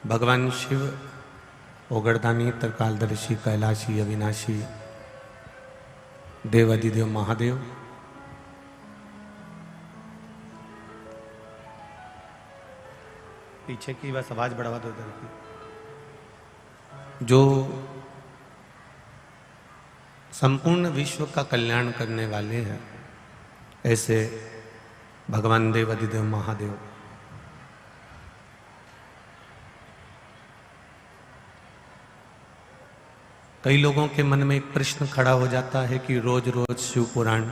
भगवान शिव ओगरदानी त्रिकालदर्शी कैलाशी अविनाशी देव अधिदेव महादेव पीछे की बस आवाज बढ़वा दो उधर की। जो संपूर्ण विश्व का कल्याण करने वाले हैं ऐसे भगवान देव अधिदेव महादेव कई लोगों के मन में एक प्रश्न खड़ा हो जाता है कि रोज रोज शिव पुराण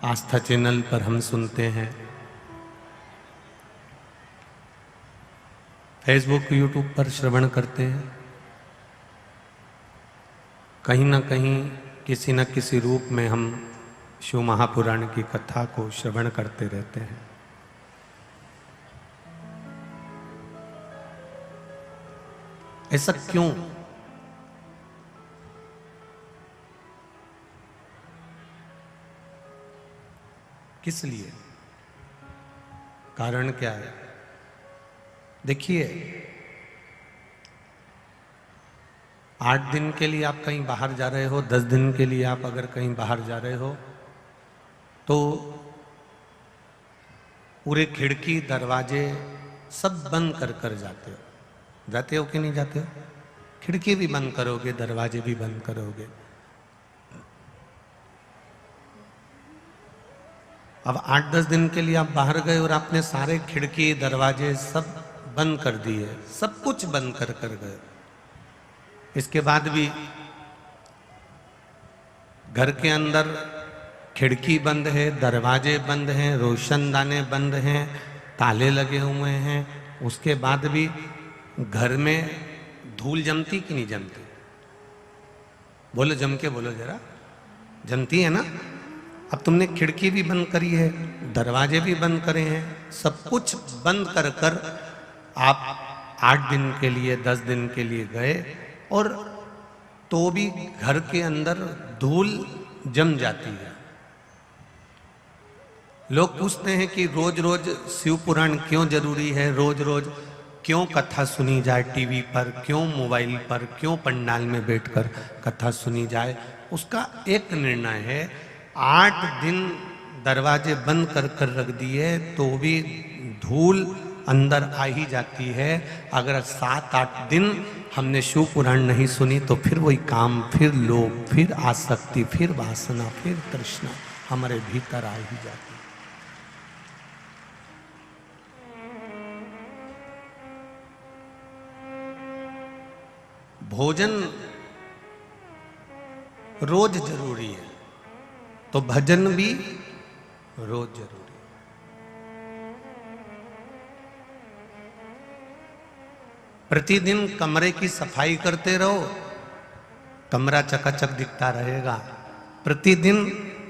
आस्था चैनल पर हम सुनते हैं, फेसबुक यूट्यूब पर श्रवण करते हैं, कहीं ना कहीं किसी न किसी रूप में हम शिव महापुराण की कथा को श्रवण करते रहते हैं। ऐसा क्यों? किस लिए? कारण क्या है? देखिए, 8 दिन के लिए आप कहीं बाहर जा रहे हो, 10 दिन के लिए आप अगर कहीं बाहर जा रहे हो तो पूरे खिड़की दरवाजे सब बंद कर कर जाते हो। जाते हो कि नहीं जाते हो? खिड़की भी बंद करोगे, दरवाजे भी बंद करोगे। अब 8-10 दिन के लिए आप बाहर गए और आपने सारे खिड़की दरवाजे सब बंद कर दिए, सब कुछ बंद कर कर गए। इसके बाद भी घर के अंदर खिड़की बंद है, दरवाजे बंद हैं, रोशनदाने बंद हैं, ताले लगे हुए हैं, उसके बाद भी घर में धूल जमती कि नहीं जमती? बोलो, जम के बोलो जरा। जमती है ना? अब तुमने खिड़की भी बंद करी है, दरवाजे भी बंद करे हैं, सब कुछ बंद कर कर आप 8 दिन के लिए 10 दिन के लिए गए और तो भी घर के अंदर धूल जम जाती है। लोग पूछते हैं कि रोज रोज शिव पुराण क्यों जरूरी है, रोज रोज क्यों कथा सुनी जाए टीवी पर, क्यों मोबाइल पर, क्यों पंडाल में बैठकर कथा सुनी जाए? उसका एक निर्णय है, 8 दिन दरवाजे बंद कर कर रख दिए तो भी धूल अंदर आ ही जाती है। अगर 7-8 दिन हमने शिव पुराण नहीं सुनी तो फिर वही काम, फिर लोभ, फिर आसक्ति, फिर वासना, फिर तृष्णा हमारे भीतर आ ही जाती है। भोजन रोज जरूरी है तो भजन भी रोज जरूरी है। प्रतिदिन कमरे की सफाई करते रहो, कमरा चकाचक दिखता रहेगा। प्रतिदिन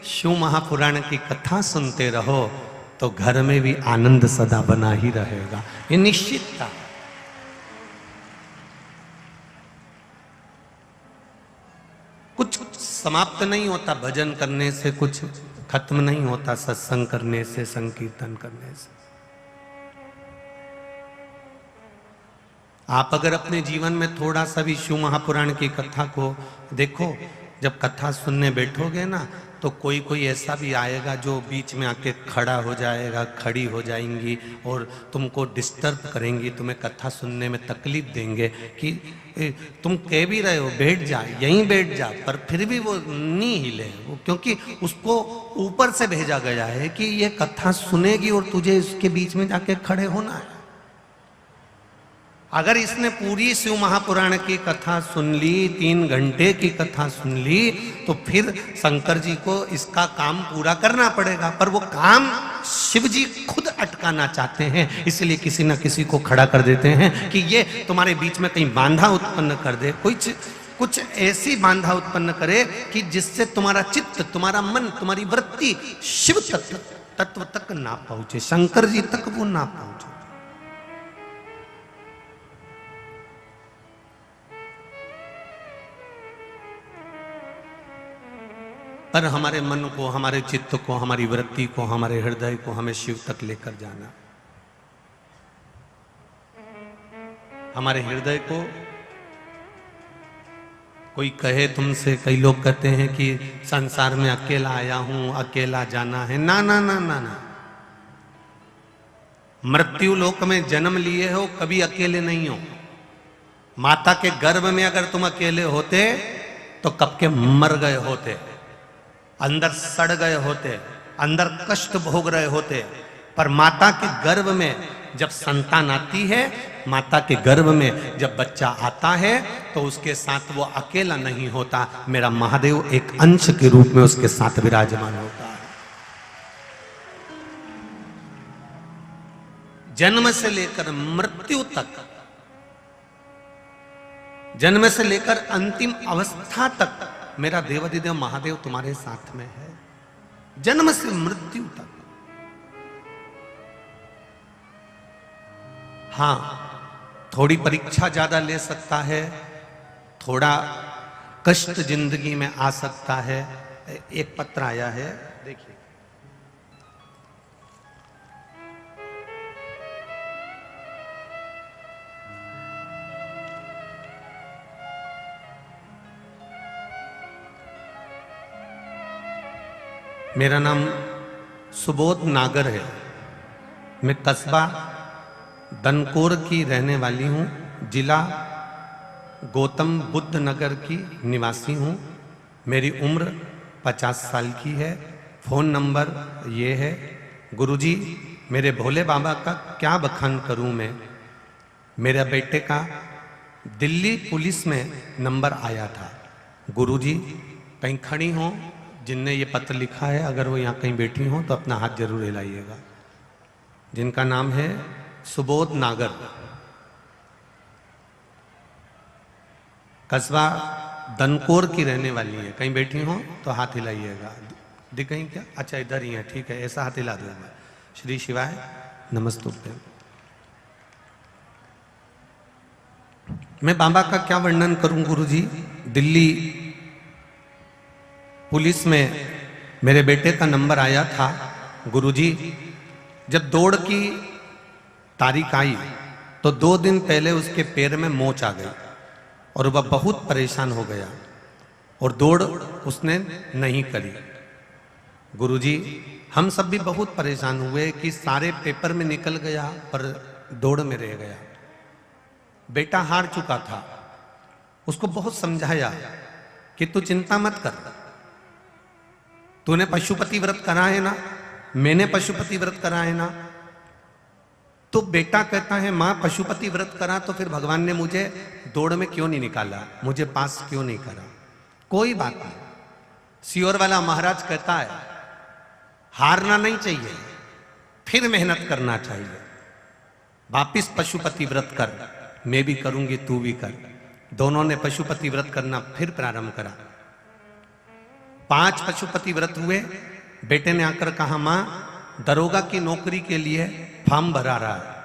शिव महापुराण की कथा सुनते रहो तो घर में भी आनंद सदा बना ही रहेगा। ये निश्चित था। कुछ समाप्त नहीं होता भजन करने से, कुछ खत्म नहीं होता सत्संग करने से, संकीर्तन करने से। आप अगर अपने जीवन में थोड़ा सा भी शिव महापुराण की कथा को देखो, जब कथा सुनने बैठोगे ना तो कोई कोई ऐसा भी आएगा जो बीच में आके खड़ा हो जाएगा, खड़ी हो जाएंगी और तुमको डिस्टर्ब करेंगी, तुम्हें कथा सुनने में तकलीफ देंगे कि तुम कह भी रहे हो बैठ जा, यहीं बैठ जा, पर फिर भी वो नहीं हिले, वो क्योंकि उसको ऊपर से भेजा गया है कि ये कथा सुनेगी और तुझे इसके बीच में जाके खड़े होना है। अगर इसने पूरी शिव महापुराण की कथा सुन ली, 3 घंटे की कथा सुन ली, तो फिर शंकर जी को इसका काम पूरा करना पड़ेगा। पर वो काम शिव जी खुद अटकाना चाहते हैं, इसलिए किसी न किसी को खड़ा कर देते हैं कि ये तुम्हारे बीच में कहीं बांधा उत्पन्न कर दे, कुछ ऐसी बांधा उत्पन्न करे कि जिससे तुम्हारा चित्त, तुम्हारा मन, तुम्हारी वृत्ति शिव तत्व तक ना पहुंचे, शंकर जी तक वो ना पहुंचे। पर हमारे मन को, हमारे चित्त को, हमारी वृत्ति को, हमारे हृदय को हमें शिव तक लेकर जाना। हमारे हृदय को। कोई कहे तुमसे, कई लोग कहते हैं कि संसार में अकेला आया हूं, अकेला जाना है। ना ना ना ना ना, मृत्यु लोक में जन्म लिए हो, कभी अकेले नहीं हो। माता के गर्भ में अगर तुम अकेले होते तो कब के मर गए होते, अंदर सड़ गए होते, अंदर कष्ट भोग रहे होते। पर माता के गर्भ में जब संतान आती है, माता के गर्भ में जब बच्चा आता है, तो उसके साथ वो अकेला नहीं होता। मेरा महादेव एक अंश के रूप में उसके साथ विराजमान होता है। जन्म से लेकर मृत्यु तक, जन्म से लेकर अंतिम अवस्था तक मेरा देवाधिदेव महादेव तुम्हारे साथ में है, जन्म से मृत्यु तक। हां, थोड़ी परीक्षा ज्यादा ले सकता है, थोड़ा कष्ट जिंदगी में आ सकता है। एक पत्र आया है, देखिए। मेरा नाम सुबोध नागर है। मैं कस्बा दनकोर की रहने वाली हूँ, जिला गौतम बुद्ध नगर की निवासी हूँ। मेरी उम्र 50 साल की है। फ़ोन नंबर ये है। गुरुजी, मेरे भोले बाबा का क्या बखान करूँ मैं। मेरे बेटे का दिल्ली पुलिस में नंबर आया था। गुरुजी, कहीं खड़ी हो जिनने ये पत्र लिखा है, अगर वो यहाँ कहीं बैठी हो तो अपना हाथ जरूर हिलाइएगा। जिनका नाम है सुबोध नागर, कस्बा दनकोर की रहने वाली है। कहीं बैठी हो तो हाथ हिलाइएगा। दिख गई क्या? अच्छा, इधर ही है, ठीक है, ऐसा हाथ हिला दूंगा। श्री शिवाय नमस्तुभ्यं। मैं बाबा का क्या वर्णन करूं गुरुजी। दिल्ली पुलिस में मेरे बेटे का नंबर आया था। गुरुजी, जब दौड़ की तारीख आई तो 2 दिन पहले उसके पैर में मोच आ गई और वह बहुत परेशान हो गया और दौड़ उसने नहीं करी। गुरुजी, हम सब भी बहुत परेशान हुए कि सारे पेपर में निकल गया पर दौड़ में रह गया। बेटा हार चुका था, उसको बहुत समझाया कि तू चिंता मत कर, तूने पशुपति व्रत करा है ना, मैंने पशुपति व्रत करा है ना। तो बेटा कहता है, मां पशुपति व्रत करा तो फिर भगवान ने मुझे दौड़ में क्यों नहीं निकाला, मुझे पास क्यों नहीं करा। कोई बात नहीं। सियोर वाला महाराज कहता है, हारना नहीं चाहिए, फिर मेहनत करना चाहिए। वापिस पशुपति व्रत कर, मैं भी करूंगी, तू भी कर। दोनों ने पशुपति व्रत करना फिर प्रारंभ करा। 5 पशुपति व्रत हुए। बेटे ने आकर कहा, मां दरोगा की नौकरी के लिए फॉर्म भरा रहा है।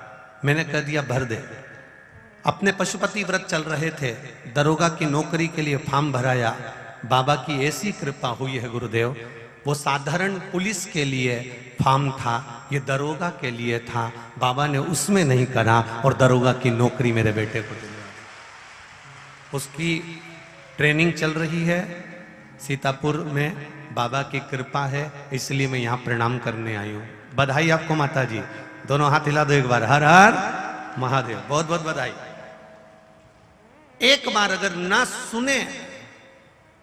मैंने कह दिया भर दे। अपने पशुपति व्रत चल रहे थे, दरोगा की नौकरी के लिए फॉर्म भराया। बाबा की ऐसी कृपा हुई है गुरुदेव, वो साधारण पुलिस के लिए फॉर्म था, ये दरोगा के लिए था। बाबा ने उसमें नहीं करा और दरोगा की नौकरी मेरे बेटे को दिलवा दी। उसकी ट्रेनिंग चल रही है सीतापुर में। बाबा की कृपा है, इसलिए मैं यहाँ प्रणाम करने आई हूँ। बधाई आपको माता जी, दोनों हाथ हिला दो एक बार। हर हर महादेव, बहुत बहुत बधाई। एक बार अगर ना सुने,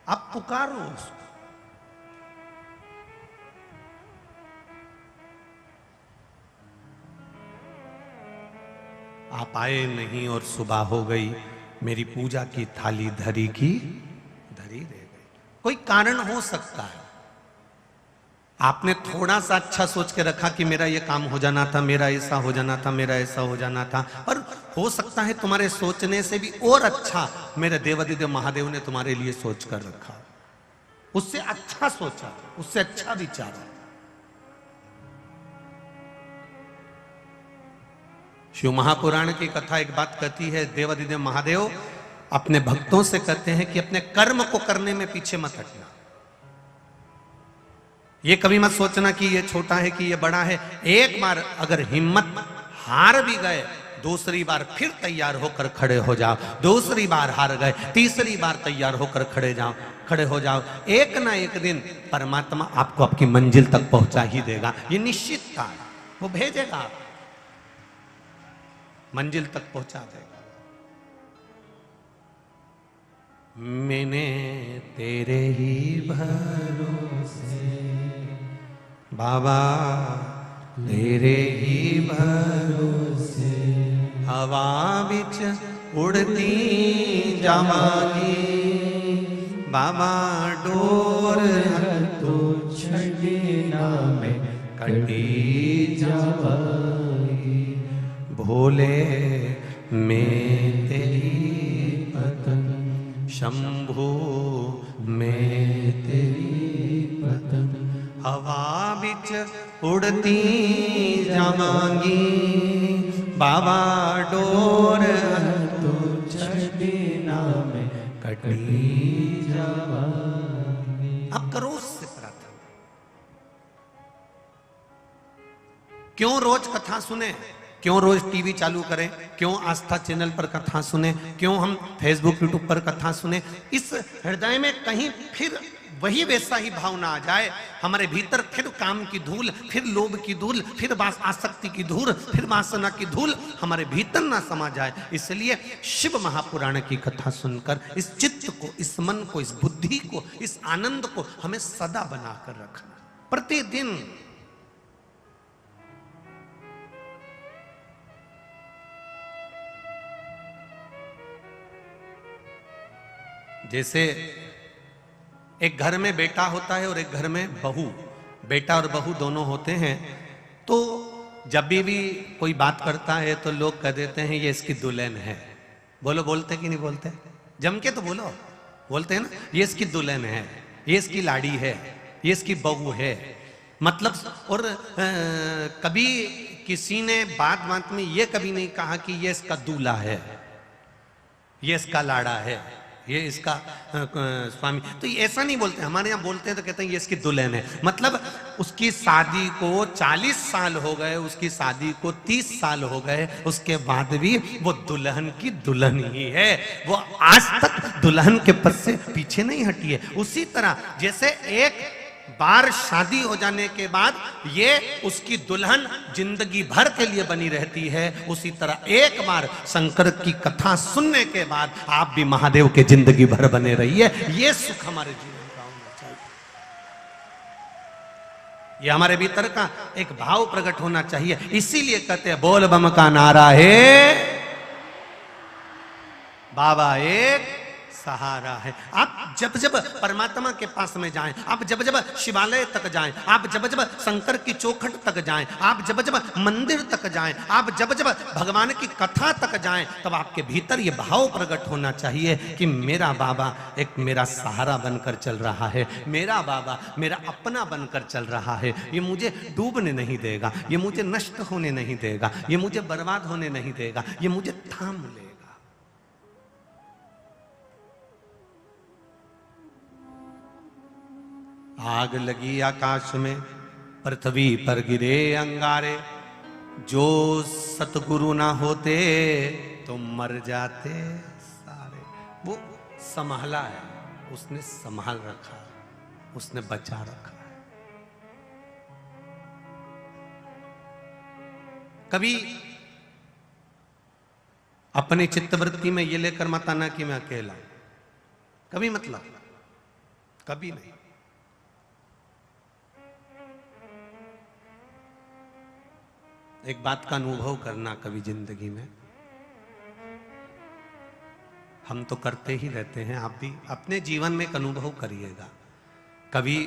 आप पुकारो उसको। आप आए नहीं और सुबह हो गई, मेरी पूजा की थाली धरी की धरी रह गई। कोई कारण हो सकता है, आपने थोड़ा सा अच्छा सोच के रखा कि मेरा ये काम हो जाना था, मेरा ऐसा हो जाना था, मेरा ऐसा हो जाना था। और हो सकता है तुम्हारे सोचने से भी और अच्छा मेरे देवाधिदेव महादेव ने तुम्हारे लिए सोच कर रखा, उससे अच्छा सोचा, उससे अच्छा विचारा। शिव महापुराण की कथा एक बात कहती है, देवाधिदेव महादेव अपने भक्तों से कहते हैं कि अपने कर्म को करने में पीछे मत हटना। ये कभी मत सोचना कि ये छोटा है कि ये बड़ा है। एक बार अगर हिम्मत हार भी गए, दूसरी बार फिर तैयार होकर खड़े हो जाओ, दूसरी बार हार गए, तीसरी बार तैयार होकर खड़े हो जाओ। एक ना एक दिन परमात्मा आपको आपकी मंजिल तक पहुंचा ही देगा, ये निश्चित था। वो भेजेगा, आप मंजिल तक पहुंचा देगा। मैंने तेरे ही भरोसे बाबा, तेरे ही भरोसे हवा बिच उड़ती जावांगी बाबा, डोर तो छड़ना में कटी जावांगी। भोले मैं तेरी पतंग, शंभू मैं तेरी पतंग, हवा बिच उड़ती जावांगी बाबा, डोर तो छड़ना में कटी जावांगी। अब करो उससे प्रार्थना। क्यों रोज कथा सुने, क्यों रोज टीवी चालू करें, क्यों आस्था चैनल पर कथा सुने, क्यों हम फेसबुक यूट्यूब पर कथा सुने? इस हृदय में कहीं फिर वही वैसा ही भावना आ जाए, हमारे भीतर फिर काम की धूल, फिर लोभ की धूल, फिर आसक्ति की धूल, फिर वासना की धूल हमारे भीतर ना समा जाए। इसलिए शिव महापुराण की कथा सुनकर इस चित्त को, इस मन को, इस बुद्धि को, इस आनंद को हमें सदा बनाकर रखना प्रतिदिन। जैसे एक घर में बेटा होता है और एक घर में बहू, बेटा और बहू दोनों होते हैं, तो जब भी कोई बात करता है तो लोग कह देते हैं ये इसकी दुल्हन है। बोलो, बोलते कि नहीं बोलते? जम के तो बोलो, बोलते हैं ना, ये इसकी दुल्हन है, ये इसकी लाड़ी है, ये इसकी बहू है। मतलब और कभी किसी ने बात में ये कभी नहीं कहा कि ये इसका दूल्हा है, ये इसका लाड़ा है, ये इसका स्वामी। तो ऐसा नहीं बोलते, हमारे यहाँ बोलते हैं तो कहते हैं ये इसकी दुल्हन है। मतलब उसकी शादी को 40 साल हो गए, उसकी शादी को 30 साल हो गए, उसके बाद भी वो दुल्हन की दुल्हन ही है। वो आज तक दुल्हन के पद से पीछे नहीं हटी है। उसी तरह जैसे एक बार शादी हो जाने के बाद ये उसकी दुल्हन जिंदगी भर के लिए बनी रहती है, उसी तरह एक बार शंकर की कथा सुनने के बाद आप भी महादेव के जिंदगी भर बने रहिए। ये सुख हमारे जीवन का होना चाहिए, ये हमारे भीतर का एक भाव प्रकट होना चाहिए। इसीलिए कहते हैं बोल बम का नारा है, बाबा एक सहारा है। आप जब जब परमात्मा के पास में जाएं, आप जब जब शिवालय तक जाएं, आप जब जब शंकर की चौखट तक जाएं, आप जब जब मंदिर तक जाएं, आप जब जब भगवान की कथा तक जाएं, तब आपके भीतर ये भाव प्रकट होना चाहिए कि मेरा बाबा एक मेरा सहारा बनकर चल रहा है, मेरा बाबा मेरा अपना बनकर चल रहा है। ये मुझे डूबने नहीं देगा, ये मुझे नष्ट होने नहीं देगा, ये मुझे बर्बाद होने नहीं देगा, ये मुझे थाम लेगा। आग लगी आकाश में, पृथ्वी पर गिरे अंगारे, जो सतगुरु ना होते तो मर जाते सारे। वो संभाला है, उसने संभाल रखा है, उसने बचा रखा है। कभी अपनी चित्तवृत्ति में ये लेकर मत आना कि मैं अकेला, कभी मतलब, कभी नहीं। एक बात का अनुभव करना कभी जिंदगी में, हम तो करते ही रहते हैं, आप भी अपने जीवन में एक अनुभव करिएगा। कभी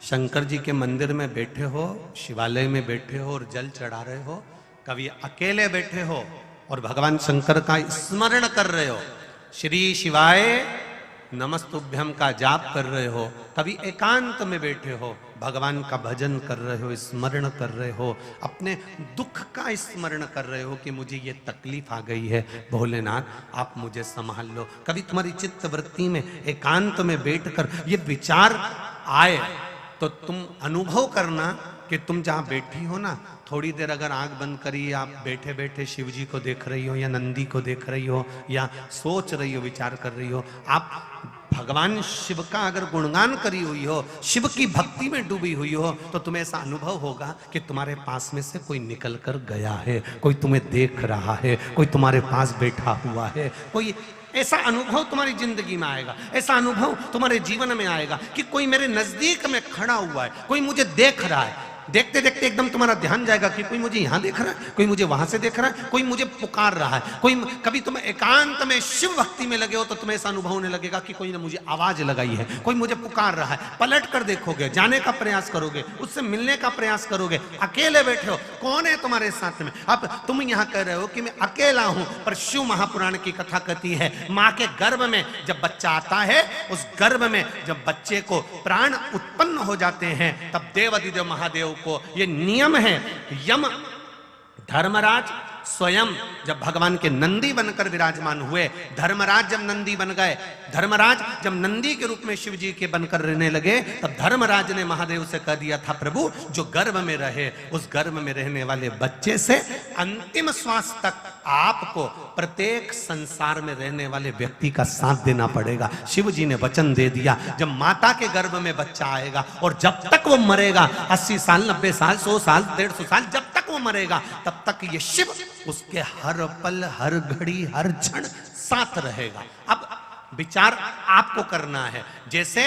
शंकर जी के मंदिर में बैठे हो, शिवालय में बैठे हो और जल चढ़ा रहे हो, कभी अकेले बैठे हो और भगवान शंकर का स्मरण कर रहे हो, श्री शिवाय नमस्तुभ्यम का जाप कर रहे हो, कभी एकांत में बैठे हो, भगवान का भजन कर रहे हो, स्मरण कर रहे हो, अपने दुख का स्मरण कर रहे हो कि मुझे ये तकलीफ आ गई है, भोलेनाथ आप मुझे संभाल लो। कभी तुम्हारी चित्त वृत्ति में एकांत में बैठकर ये विचार आए तो तुम अनुभव करना कि तुम जहां बैठी हो ना, थोड़ी देर अगर आंख बंद करी, आप बैठे बैठे शिव जी को देख रही हो या नंदी को देख रही हो या सोच रही हो, विचार कर रही हो, आप भगवान शिव का अगर गुणगान करी हुई हो, शिव की भक्ति में डूबी हुई हो, तो तुम्हें ऐसा अनुभव होगा कि तुम्हारे पास में से कोई निकल कर गया है, कोई तुम्हें देख रहा है, कोई तुम्हारे पास बैठा हुआ है, कोई ऐसा अनुभव तुम्हारी जिंदगी में आएगा, ऐसा अनुभव तुम्हारे जीवन में आएगा कि कोई मेरे नजदीक में खड़ा हुआ है, कोई मुझे देख रहा है। देखते देखते एकदम तुम्हारा ध्यान जाएगा कि कोई मुझे यहां देख रहा है, कोई मुझे वहां से देख रहा है, कोई मुझे पुकार रहा है, कोई कभी तुम एकांत में शिव भक्ति में लगे हो तो तुम्हें ऐसा अनुभव होने लगेगा कि कोई ने मुझे आवाज लगाई है, कोई मुझे पुकार रहा है। पलट कर देखोगे, जाने का प्रयास करोगे, उससे मिलने का प्रयास करोगे। अकेले बैठे हो, कौन है तुम्हारे साथ में? अब तुम यहां कह रहे हो कि मैं अकेला हूं, पर शिव महापुराण की कथा कहती है मां के गर्भ में जब बच्चा आता है, उस गर्भ में जब बच्चे को प्राण उत्पन्न हो जाते हैं, तब देवाधिदेव महादेव को ये नियम है। यम धर्मराज स्वयं जब भगवान के नंदी बनकर विराजमान हुए, धर्मराज जब नंदी बन गए, धर्मराज जब नंदी के रूप में शिव जी के बनकर रहने लगे, तब धर्मराज ने महादेव से कह दिया था, प्रभु जो गर्भ में रहे, उस गर्भ में रहने वाले बच्चे से अंतिम श्वास तक आपको प्रत्येक संसार में रहने वाले व्यक्ति का साथ देना पड़ेगा। शिव जी ने वचन दे दिया, जब माता के गर्भ में बच्चा आएगा और जब तक वो मरेगा, 80 साल 90 साल 100 साल 150 साल, जब तक वो मरेगा तब तक ये शिव उसके हर पल हर घड़ी हर क्षण साथ रहेगा। अब विचार आपको करना है, जैसे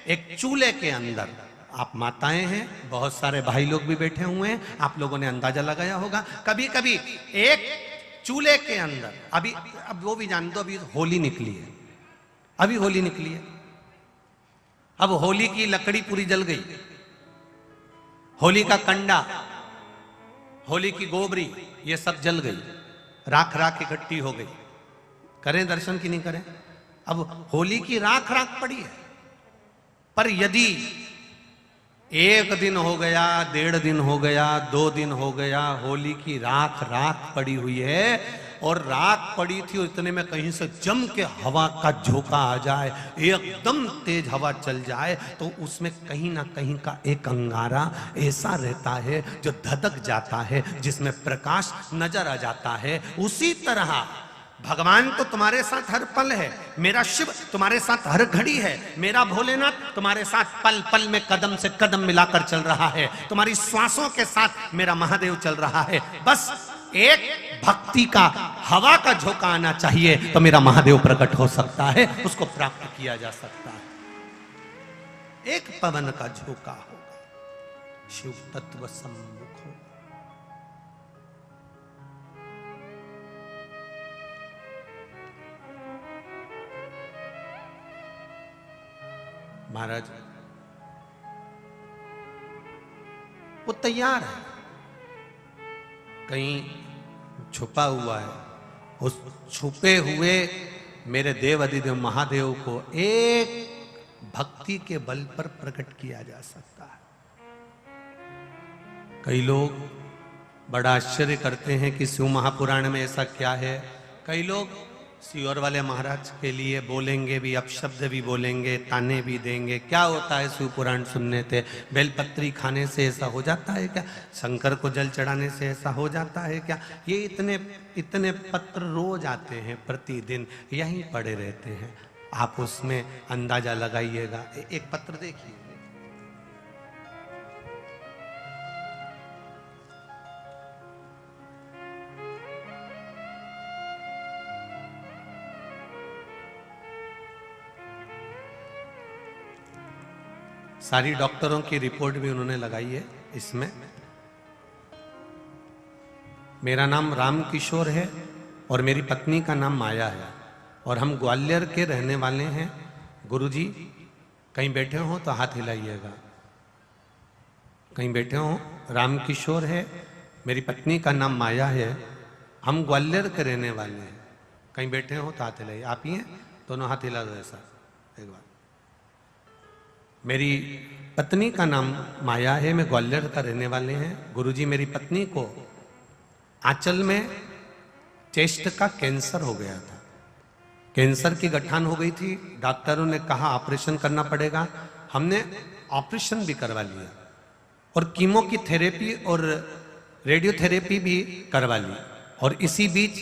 एक चूल्हे के अंदर आप माताएं हैं, बहुत सारे भाई लोग भी बैठे हुए हैं, आप लोगों ने अंदाजा लगाया होगा, कभी कभी एक चूल्हे के अंदर, अभी अब वो भी जान दो, अभी होली निकली है, अभी होली निकली है, अब होली की लकड़ी पूरी जल गई, होली का कंडा, होली की गोबरी, ये सब जल गई, राख राख इकट्ठी हो गई। करें दर्शन की नहीं करें? अब होली की राख राख पड़ी है, पर यदि 1 दिन हो गया, 1.5 दिन हो गया, 2 दिन हो गया, होली की राख राख पड़ी हुई है, और राख पड़ी थी और इतने में कहीं से जम के हवा का झोंका आ जाए, एकदम तेज हवा चल जाए, तो उसमें कहीं ना कहीं का एक अंगारा ऐसा रहता है जो धधक जाता है, जिसमें प्रकाश नजर आ जाता है। उसी तरह भगवान तो तुम्हारे साथ हर पल है, मेरा शिव तुम्हारे साथ हर घड़ी है, मेरा भोलेनाथ तुम्हारे साथ पल पल में कदम से कदम मिलाकर चल रहा है, तुम्हारी श्वासों के साथ मेरा महादेव चल रहा है। बस एक भक्ति का हवा का झोंका आना चाहिए तो मेरा महादेव प्रकट हो सकता है, उसको प्राप्त किया जा सकता है। एक पवन का झोंका होगा, शिव तत्व सम्मुख होगा। महाराज वो तैयार है, कहीं छुपा हुआ है, उस छुपे हुए मेरे देव अधिदेव महादेव को एक भक्ति के बल पर प्रकट किया जा सकता है। कई लोग बड़ा आश्चर्य करते हैं कि शिव महापुराण में ऐसा क्या है। कई लोग सियोर वाले महाराज के लिए बोलेंगे भी, अपशब्द भी बोलेंगे, ताने भी देंगे। क्या होता है शिव पुराण सुनने से? बेलपत्री खाने से ऐसा हो जाता है क्या? शंकर को जल चढ़ाने से ऐसा हो जाता है क्या? ये इतने पत्र रोज आते हैं, प्रतिदिन यहीं पड़े रहते हैं। आप उसमें अंदाजा लगाइएगा। एक पत्र देखिए, सारी डॉक्टरों की रिपोर्ट भी उन्होंने लगाई है इसमें। मेरा नाम राम किशोर है और मेरी पत्नी का नाम माया है और हम ग्वालियर के रहने वाले हैं। गुरुजी कहीं बैठे हो तो हाथ हिलाइएगा। कहीं बैठे हो? राम किशोर है, मेरी पत्नी का नाम माया है, हम ग्वालियर के रहने वाले हैं। कहीं बैठे हो तो हाथ हिलाइए। आप ही हैं? दोनों हाथ हिला दो ऐसा एक बार। मेरी पत्नी का नाम माया है, मैं ग्वालियर का रहने वाले हैं। गुरुजी मेरी पत्नी को आंचल में चेस्ट का कैंसर हो गया था, कैंसर की गठान हो गई थी। डॉक्टरों ने कहा ऑपरेशन करना पड़ेगा। हमने ऑपरेशन भी करवा लिया और कीमो की थेरेपी और रेडियोथेरेपी भी करवा ली। और इसी बीच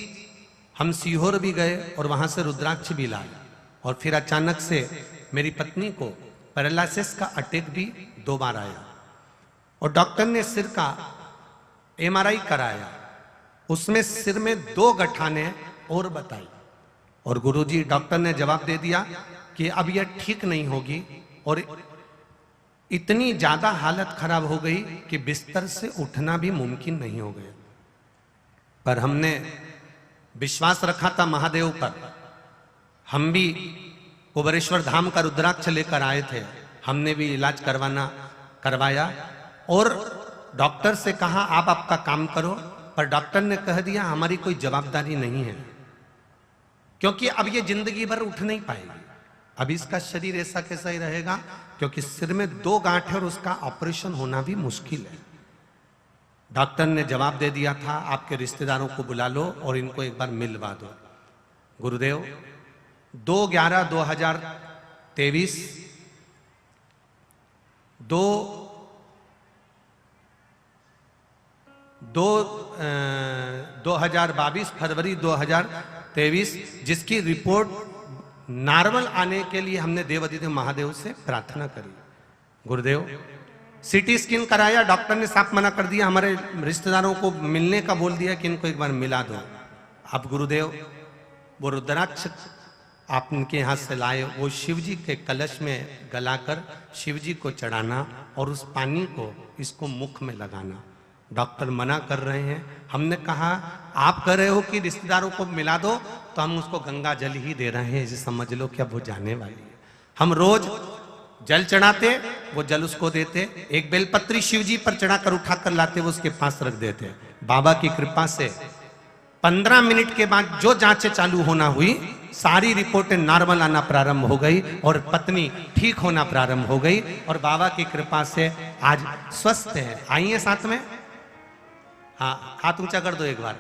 हम सीहोर भी गए और वहां से रुद्राक्ष भी लाए। और फिर अचानक से मेरी पत्नी को पैरालिसिस का अटैक भी 2 बार आया और डॉक्टर ने सिर का एमआरआई कराया, उसमें सिर में 2 गठाने और बताई। और गुरुजी डॉक्टर ने जवाब दे दिया कि अब यह ठीक नहीं होगी। और इतनी ज्यादा हालत खराब हो गई कि बिस्तर से उठना भी मुमकिन नहीं हो गया। पर हमने विश्वास रखा था महादेव पर। हम भी कुबेरेश्वर धाम का रुद्राक्ष लेकर आए थे, हमने भी इलाज करवाया और डॉक्टर से कहा आप आपका काम करो। पर डॉक्टर ने कह दिया हमारी कोई जवाबदारी नहीं है, क्योंकि अब ये जिंदगी भर उठ नहीं पाएगी। अब इसका शरीर ऐसा कैसा ही रहेगा, क्योंकि सिर में 2 गांठ है और उसका ऑपरेशन होना भी मुश्किल है। डॉक्टर ने जवाब दे दिया था आपके रिश्तेदारों को बुला लो और इनको एक बार मिलवा दो। गुरुदेव 2/11/2023 2022 फरवरी 2023 जिसकी रिपोर्ट नॉर्मल आने के लिए हमने देवाधिदेव महादेव से प्रार्थना करी। गुरुदेव सीटी स्कैन कराया, डॉक्टर ने साफ मना कर दिया, हमारे रिश्तेदारों को मिलने का बोल दिया कि इनको एक बार मिला दो। अब गुरुदेव वो रुद्राक्ष आप उनके यहाँ से लाए, वो शिव जी के कलश में गलाकर शिव जी को चढ़ाना और उस पानी को इसको मुख में लगाना। डॉक्टर मना कर रहे हैं। हमने कहा आप कह रहे हो कि रिश्तेदारों को मिला दो, तो हम उसको गंगा जल ही दे रहे हैं, इसे समझ लो कि अब वो जाने वाली है। हम रोज जल चढ़ाते, वो जल उसको देते, एक बेलपत्री शिव जी पर चढ़ाकर उठाकर लाते, वो उसके पास रख देते। बाबा की कृपा से 15 मिनट के बाद जो जांचें चालू होना हुई, सारी रिपोर्टें नॉर्मल आना प्रारंभ हो गई और पत्नी ठीक होना प्रारंभ हो गई और बाबा की कृपा से आज स्वस्थ है। आइए साथ में, हाँ हाथ ऊंचा कर दो एक बार।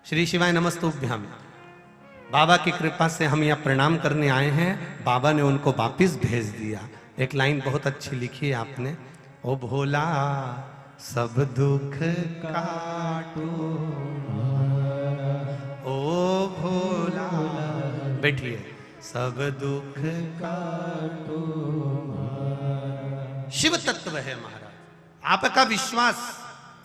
श्री शिवाय नमस्तुभ्यम। बाबा की कृपा से हम यहाँ प्रणाम करने आए हैं, बाबा ने उनको वापिस भेज दिया। एक लाइन बहुत अच्छी लिखी है आपने, ओ भोला सब दुख काटो, ओ भोला, बैठिए, सब दुख काटो। शिव तत्व है महाराज, आपका विश्वास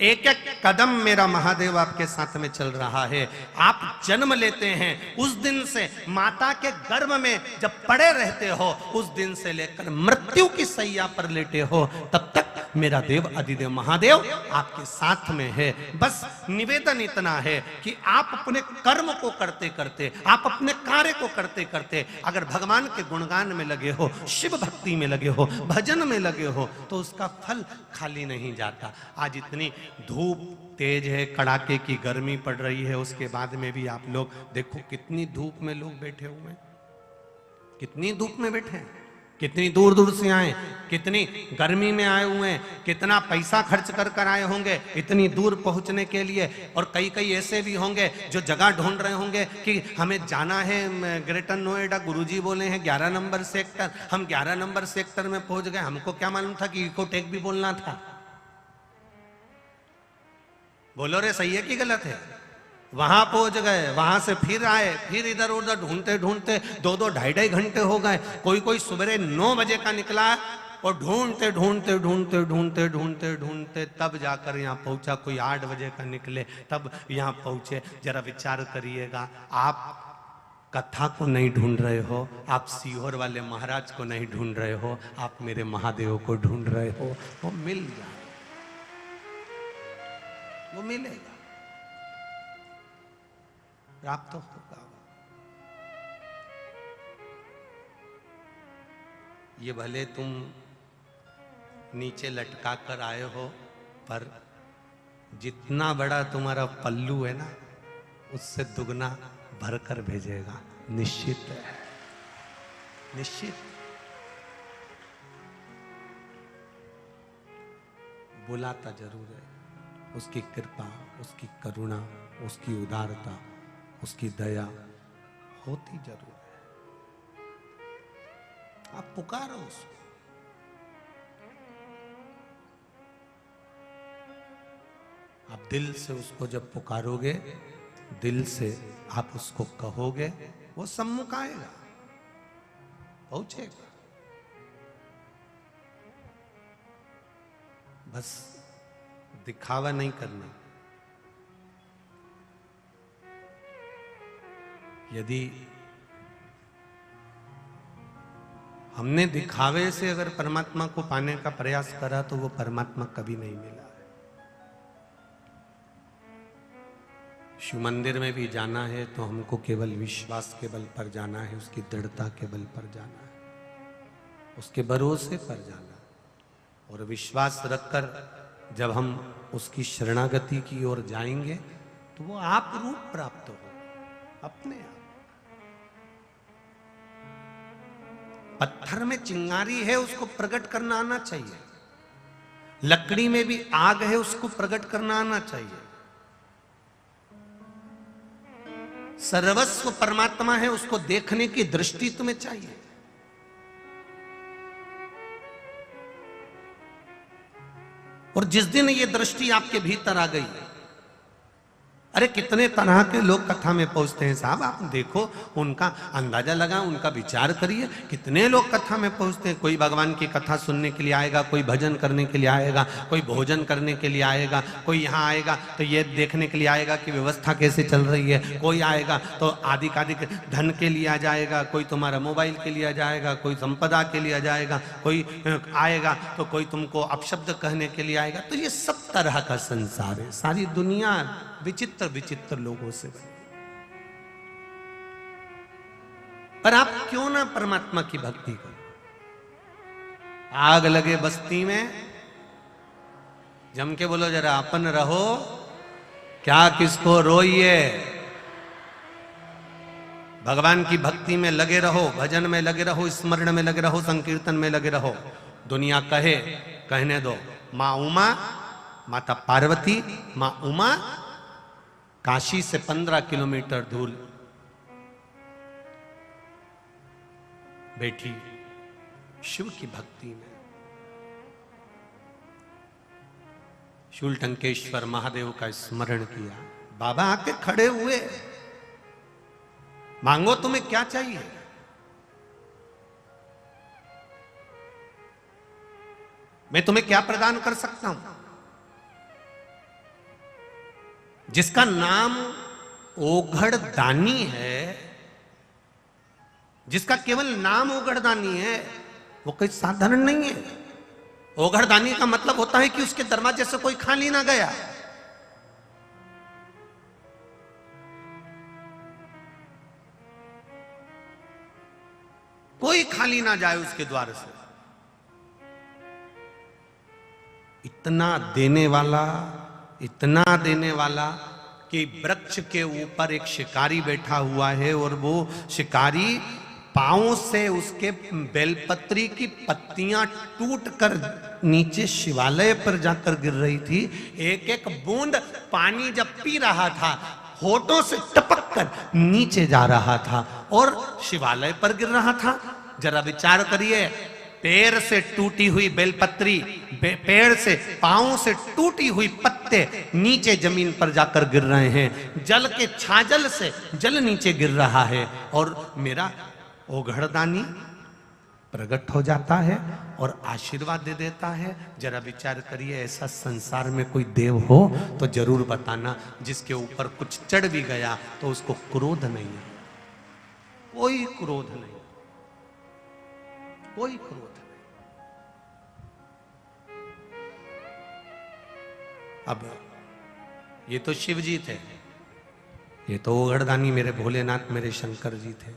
एक एक कदम मेरा महादेव आपके साथ में चल रहा है। आप जन्म लेते हैं उस दिन से माता के गर्भ में जब पड़े रहते हो, उस दिन से लेकर मृत्यु की सैया पर लेटे हो, तब तक मेरा देव अधिदेव महादेव आपके साथ में है। बस निवेदन इतना है कि आप अपने कर्म को करते करते, आप अपने कार्य को करते करते अगर भगवान के गुणगान में लगे हो, शिव भक्ति में लगे हो, भजन में लगे हो, तो उसका फल खाली नहीं जाता। आज इतनी धूप तेज है, कड़ाके की गर्मी पड़ रही है, उसके बाद में भी आप लोग देखो कितनी धूप में लोग बैठे हुए हैं, कितनी धूप में बैठे हैं, कितनी दूर दूर से आए, कितनी गर्मी में आए हुए हैं, कितना पैसा खर्च कर कर आए होंगे इतनी दूर पहुंचने के लिए। और कई कई ऐसे भी होंगे जो जगह ढूंढ रहे होंगे कि हमें जाना है ग्रेटर नोएडा, गुरुजी बोले हैं 11 नंबर सेक्टर, हम 11 नंबर सेक्टर में पहुंच गए, हमको क्या मालूम था कि इकोटेक भी बोलना था। बोलो रे, सही है कि गलत है? वहां पहुंच गए, वहां से फिर आए, फिर इधर उधर ढूंढते ढूंढते 2-2 ढाई-ढाई घंटे हो गए। कोई कोई सुबह 9 बजे का निकला और ढूंढते ढूंढते ढूंढते ढूंढते ढूंढते ढूंढते तब जाकर यहाँ पहुंचा। कोई 8 बजे का निकले तब यहाँ पहुंचे। जरा विचार करिएगा, आप कथा को नहीं ढूंढ रहे हो, आप सीहोर वाले महाराज को नहीं ढूंढ रहे हो, आप मेरे महादेव को ढूंढ रहे हो। वो मिल जाए, वो मिलेगा, प्राप्त तो होगा। ये भले तुम नीचे लटका कर आए हो, पर जितना बड़ा तुम्हारा पल्लू है ना, उससे दुगना भरकर भेजेगा, निश्चित है, निश्चित। बुलाता जरूर है, उसकी कृपा, उसकी करुणा, उसकी उदारता, उसकी दया होती जरूर है। आप पुकारो उसको। दिल से उसको जब पुकारोगे, दिल से आप उसको कहोगे, वो सम्मुख आएगा, पहुंचेगा। बस दिखावा नहीं करना। यदि हमने दिखावे से अगर परमात्मा को पाने का प्रयास करा तो वो परमात्मा कभी नहीं मिला है। शिव मंदिर में भी जाना है तो हमको केवल विश्वास के बल पर जाना है, उसकी दृढ़ता के बल पर जाना है, उसके भरोसे पर जाना है। और विश्वास रखकर जब हम उसकी शरणागति की ओर जाएंगे तो वो आप रूप प्राप्त हो अपने आप। पत्थर में चिंगारी है, उसको प्रकट करना आना चाहिए। लकड़ी में भी आग है, उसको प्रकट करना आना चाहिए। सर्वस्व परमात्मा है, उसको देखने की दृष्टि तुम्हें चाहिए। और जिस दिन ये दृष्टि आपके भीतर आ गई, अरे कितने तरह के लोग कथा में पहुंचते हैं साहब, आप देखो, उनका अंदाजा लगा, उनका विचार करिए। कितने लोग कथा में पहुंचते हैं। कोई भगवान की कथा सुनने के लिए आएगा, कोई भजन करने के लिए आएगा, कोई भोजन करने के लिए आएगा, कोई यहाँ आएगा तो ये देखने के लिए आएगा कि व्यवस्था कैसे चल रही है, कोई आएगा तो आधिकाधिक धन के लिए आ जाएगा, कोई तुम्हारा मोबाइल के लिए आ जाएगा, कोई संपदा के लिए आ जाएगा, कोई आएगा तो कोई तुमको अपशब्द कहने के लिए आएगा। तो ये सब तरह का संसार है। सारी दुनिया विचित्र विचित्र लोगों से बनी। पर आप क्यों ना परमात्मा की भक्ति करो। आग लगे बस्ती में, जम के बोलो जरा, अपन रहो क्या किसको रोइए। भगवान की भक्ति में लगे रहो, भजन में लगे रहो, स्मरण में लगे रहो, संकीर्तन में लगे रहो। दुनिया कहे, कहने दो। मां उमा, माता पार्वती, मां उमा काशी से 15 किलोमीटर दूर बैठी शिव की भक्ति में। शूलटंकेश्वर महादेव का स्मरण किया। बाबा आके खड़े हुए, मांगो तुम्हें क्या चाहिए। मैं तुम्हें क्या प्रदान कर सकता हूं। जिसका नाम ओघड़ दानी है, जिसका केवल नाम ओघड़ दानी है, वो कोई साधारण नहीं है। ओघड़ दानी का मतलब होता है कि उसके दरवाजे से कोई खाली ना गया। कोई खाली ना जाए उसके द्वार से। इतना देने वाला, इतना देने वाला कि वृक्ष के ऊपर एक शिकारी बैठा हुआ है और वो शिकारी पांव से उसके बेलपत्री की पत्तियां टूटकर नीचे शिवालय पर जाकर गिर रही थी। एक एक बूंद पानी जब पी रहा था, होठों से टपक कर नीचे जा रहा था और शिवालय पर गिर रहा था। जरा विचार करिए, पैर से टूटी हुई बेलपत्री, पेड़ से, पांव से टूटी हुई पत्ते नीचे जमीन पर जाकर गिर रहे हैं। जल के छाजल से जल नीचे गिर रहा है और मेरा ओघड़दानी प्रकट हो जाता है और आशीर्वाद दे देता है। जरा विचार करिए, ऐसा संसार में कोई देव हो तो जरूर बताना, जिसके ऊपर कुछ चढ़ भी गया तो उसको क्रोध नहीं है। कोई क्रोध नहीं, कोई क्रोध नहीं। अब ये तो शिव जी थे, ये तो ओघड़दानी मेरे भोलेनाथ, मेरे शंकर जी थे।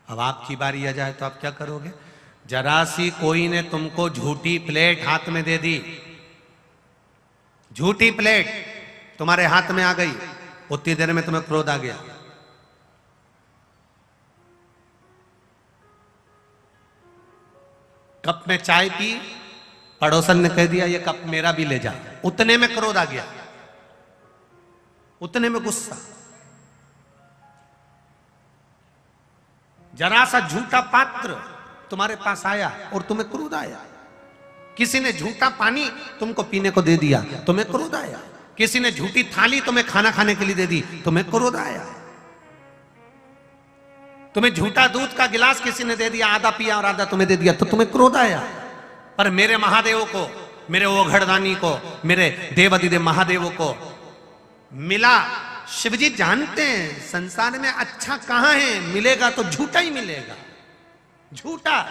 अब आपकी बारी आ जाए तो आप क्या करोगे। जरा सी कोई ने तुमको झूठी प्लेट हाथ में दे दी, झूठी प्लेट तुम्हारे हाथ में आ गई, उतनी देर में तुम्हें क्रोध आ गया। कप में चाय पी, पड़ोसन ने कह दिया ये कप मेरा भी ले जा, उतने में क्रोध आ गया, उतने में गुस्सा। जरा सा झूठा पात्र तुम्हारे पास आया और तुम्हें क्रोध आया। किसी ने झूठा पानी तुमको पीने को दे दिया, तुम्हें क्रोध आया। किसी ने झूठी थाली तुम्हें खाना खाने के लिए दे दी, तुम्हें क्रोध आया। तुम्हें झूठा दूध का गिलास किसी ने दे दिया, आधा पिया और आधा तुम्हें दे दिया, तो तुम्हें क्रोध आया। पर मेरे महादेव को, मेरे ओघड़दानी को, मेरे देवाधिदेव महादेव को मिला। शिवजी जानते हैं संसार में अच्छा कहां है, मिलेगा तो झूठा ही मिलेगा, झूठा।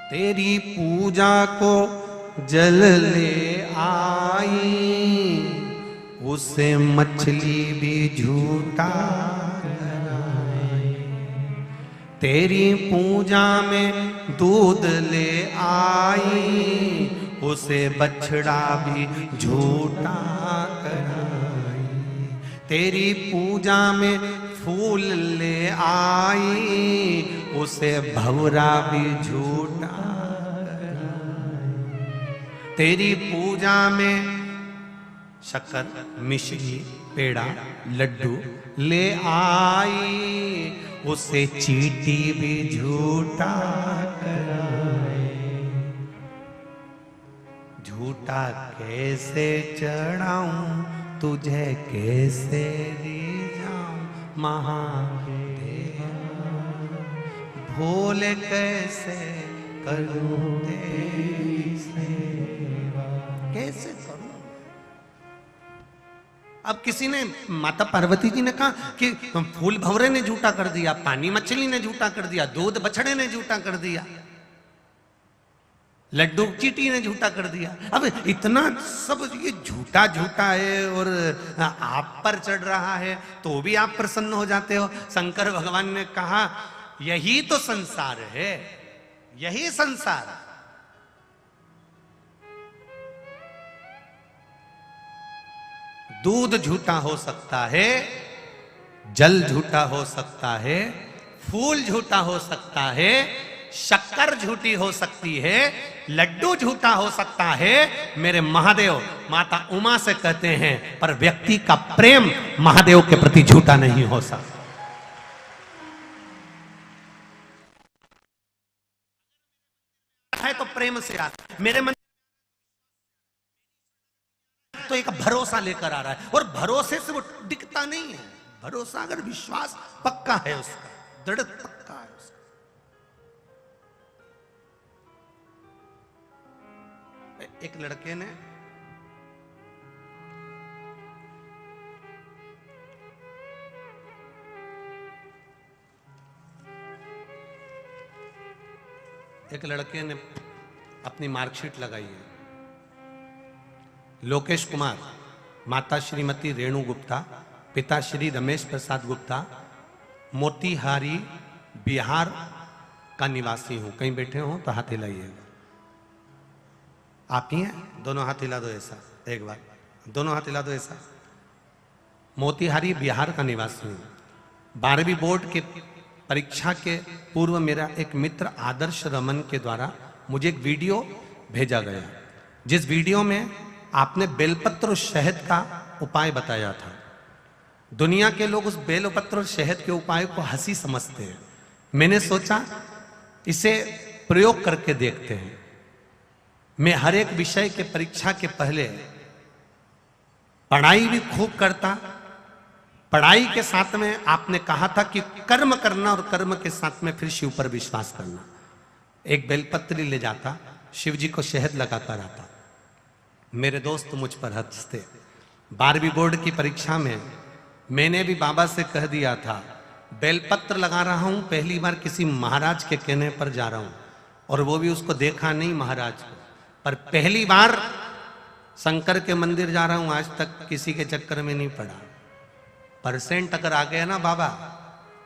तेरी पूजा को जल ले आई, उसे मछली भी झूठा लगाए। तेरी पूजा में दूध ले आई, उसे बछड़ा भी झूठा कराए। तेरी पूजा में फूल ले आई, उसे भंवरा भी झूठा। तेरी पूजा में शक्कर, मिश्री, पेड़ा, लड्डू ले आई, उसे चींटी भी झूठा कराए। झूठा कैसे चढ़ाऊं तुझे, कैसे रिझाऊं महादेव, भोले कैसे करूं तेरी सेवा, कैसे करूं। अब किसी ने, माता पार्वती जी ने कहा कि फूल भंवरे ने झूठा कर दिया, पानी मछली ने झूठा कर दिया, दूध बछड़े ने झूठा कर दिया, लड्डू चींटी ने झूठा कर दिया। अब इतना सब ये झूठा झूठा है और आप पर चढ़ रहा है तो भी आप प्रसन्न हो जाते हो। शंकर भगवान ने कहा यही तो संसार है, यही संसार। दूध झूठा हो सकता है, जल झूठा हो सकता है, फूल झूठा हो सकता है, शक्कर झूठी हो सकती है, लड्डू झूठा हो सकता है। मेरे महादेव माता उमा से कहते हैं, पर व्यक्ति का प्रेम महादेव के प्रति झूठा नहीं हो सकता। है तो प्रेम से आता, मेरे मन तो एक भरोसा लेकर आ रहा है, और भरोसे से वो दिखता नहीं है। भरोसा अगर विश्वास पक्का है उसका, दृढ़ पक्का है उसका। एक लड़के ने अपनी मार्कशीट लगाई है। लोकेश कुमार, माता श्रीमती रेणु गुप्ता, पिता श्री रमेश प्रसाद गुप्ता, मोतीहारी बिहार का निवासी हूं। कहीं बैठे हो तो हाथ हिलाइएगा। आप ही हैं? दोनों हाथ हिला दो ऐसा, एक बार दोनों हाथ हिला दो ऐसा। मोतीहारी बिहार का निवासी हूं। 12वीं बोर्ड के परीक्षा के पूर्व मेरा एक मित्र आदर्श रमन के द्वारा मुझे एक वीडियो भेजा गया, जिस वीडियो में आपने बेलपत्र और शहद का उपाय बताया था। दुनिया के लोग उस बेलपत्र और शहद के उपाय को हंसी समझते हैं। मैंने सोचा इसे प्रयोग करके देखते हैं। मैं हर एक विषय के परीक्षा के पहले पढ़ाई भी खूब करता। पढ़ाई के साथ में आपने कहा था कि कर्म करना, और कर्म के साथ में फिर शिव पर विश्वास करना। एक बेलपत्री ले जाता, शिव जी को शहद लगाकर आता। मेरे दोस्त मुझ पर हंसते। 12वीं बोर्ड की परीक्षा में मैंने भी बाबा से कह दिया था, बेलपत्र लगा रहा हूं, पहली बार किसी महाराज के कहने पर जा रहा हूं, और वो भी उसको देखा नहीं महाराज को, पर पहली बार शंकर के मंदिर जा रहा हूं, आज तक किसी के चक्कर में नहीं पड़ा। परसेंट अगर आ गया ना बाबा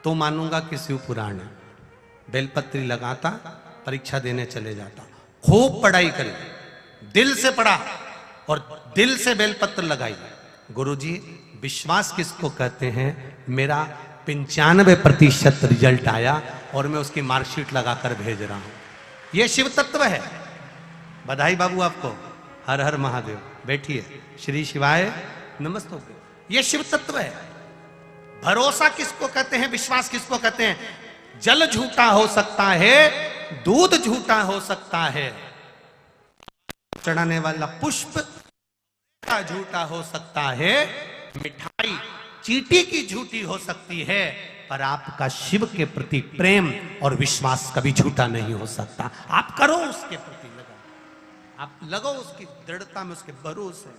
तो मानूंगा कि शिव पुराण है। बेलपत्री लगाता, परीक्षा देने चले जाता। खूब पढ़ाई करी, दिल से पढ़ा और दिल से बेलपत्र लगाई। गुरुजी विश्वास किसको कहते हैं? मेरा 95% रिजल्ट आया और मैं उसकी मार्कशीट लगाकर भेज रहा हूं। यह शिव तत्व है। बधाई बाबू आपको। हर हर महादेव। बैठिए। श्री शिवाय नमस्तों। यह शिव तत्व है। भरोसा किसको कहते हैं? विश्वास किसको कहते हैं? जल झूठा हो सकता है, दूध झूठा हो सकता है, चढ़ाने वाला पुष्प झूठा हो सकता है, मिठाई चींटी की झूठी हो सकती है, पर आपका शिव के प्रति प्रेम और विश्वास कभी झूठा नहीं हो सकता। आप करो उसके प्रति लगा, आप लगो उसकी दृढ़ता में, उसके भरोसे।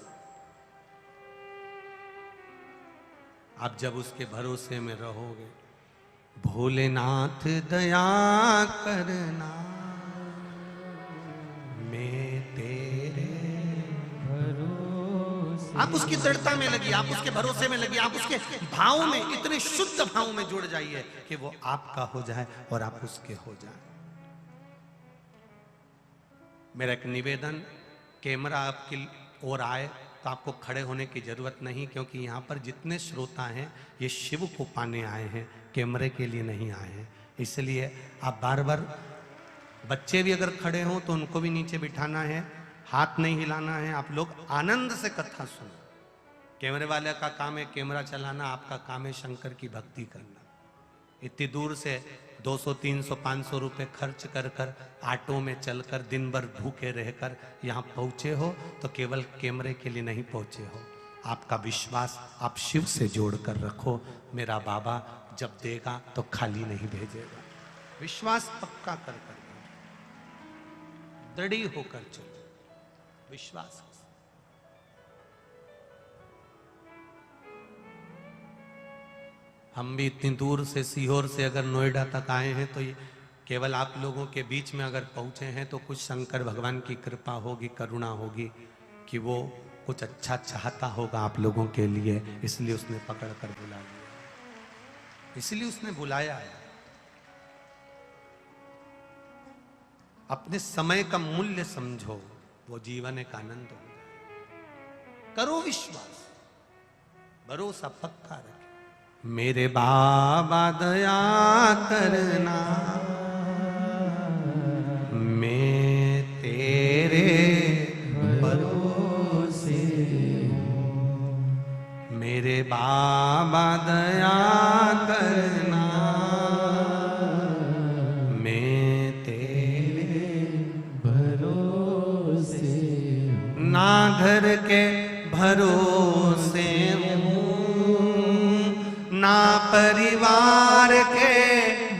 आप जब उसके भरोसे में रहोगे, भोलेनाथ दया करना मैं तेरे भरोसे। आप उसकी दृढ़ता में लगिए, आप उसके भरोसे में लगिए, आप उसके भाव में, इतने शुद्ध भाव में जुड़ जाइए कि वो आपका हो जाए और आप उसके हो जाए। मेरा एक निवेदन, कैमरा आपकी ओर आए तो आपको खड़े होने की जरूरत नहीं, क्योंकि यहाँ पर जितने श्रोता हैं ये शिव को पाने आए हैं, कैमरे के लिए नहीं आए हैं। इसलिए आप बार बार, बच्चे भी अगर खड़े हों तो उनको भी नीचे बिठाना है, हाथ नहीं हिलाना है। आप लोग आनंद से कथा सुनो। कैमरे वाले का काम है कैमरा चलाना, आपका काम है शंकर की भक्ति करना। इतनी दूर से 200, 300, 500 रुपए खर्च कर कर, ऑटो में चलकर, दिन भर भूखे रहकर यहाँ पहुँचे हो तो केवल कैमरे के लिए नहीं पहुँचे हो। आपका विश्वास आप शिव से जोड़ कर रखो। मेरा बाबा जब देगा तो खाली नहीं भेजेगा। विश्वास पक्का कर कर, दृढ़ होकर चलो, विश्वास। हम भी इतनी दूर से, सीहोर से अगर नोएडा तक आए हैं तो ये केवल आप लोगों के बीच में अगर पहुंचे हैं तो कुछ शंकर भगवान की कृपा होगी, करुणा होगी कि वो कुछ अच्छा चाहता होगा आप लोगों के लिए, इसलिए उसने पकड़ कर बुला लिया, इसलिए उसने बुलाया है। अपने समय का मूल्य समझो, वो जीवन एक आनंद हो जाए। करो विश्वास, भरोसा पक्का रखे। मेरे बाबा दया करना मैं तेरे भरोसे हूँ। मेरे बाबा दया करना मैं तेरे भरोसे हूँ। ना घर के भरोसे हूँ, ना परिवार के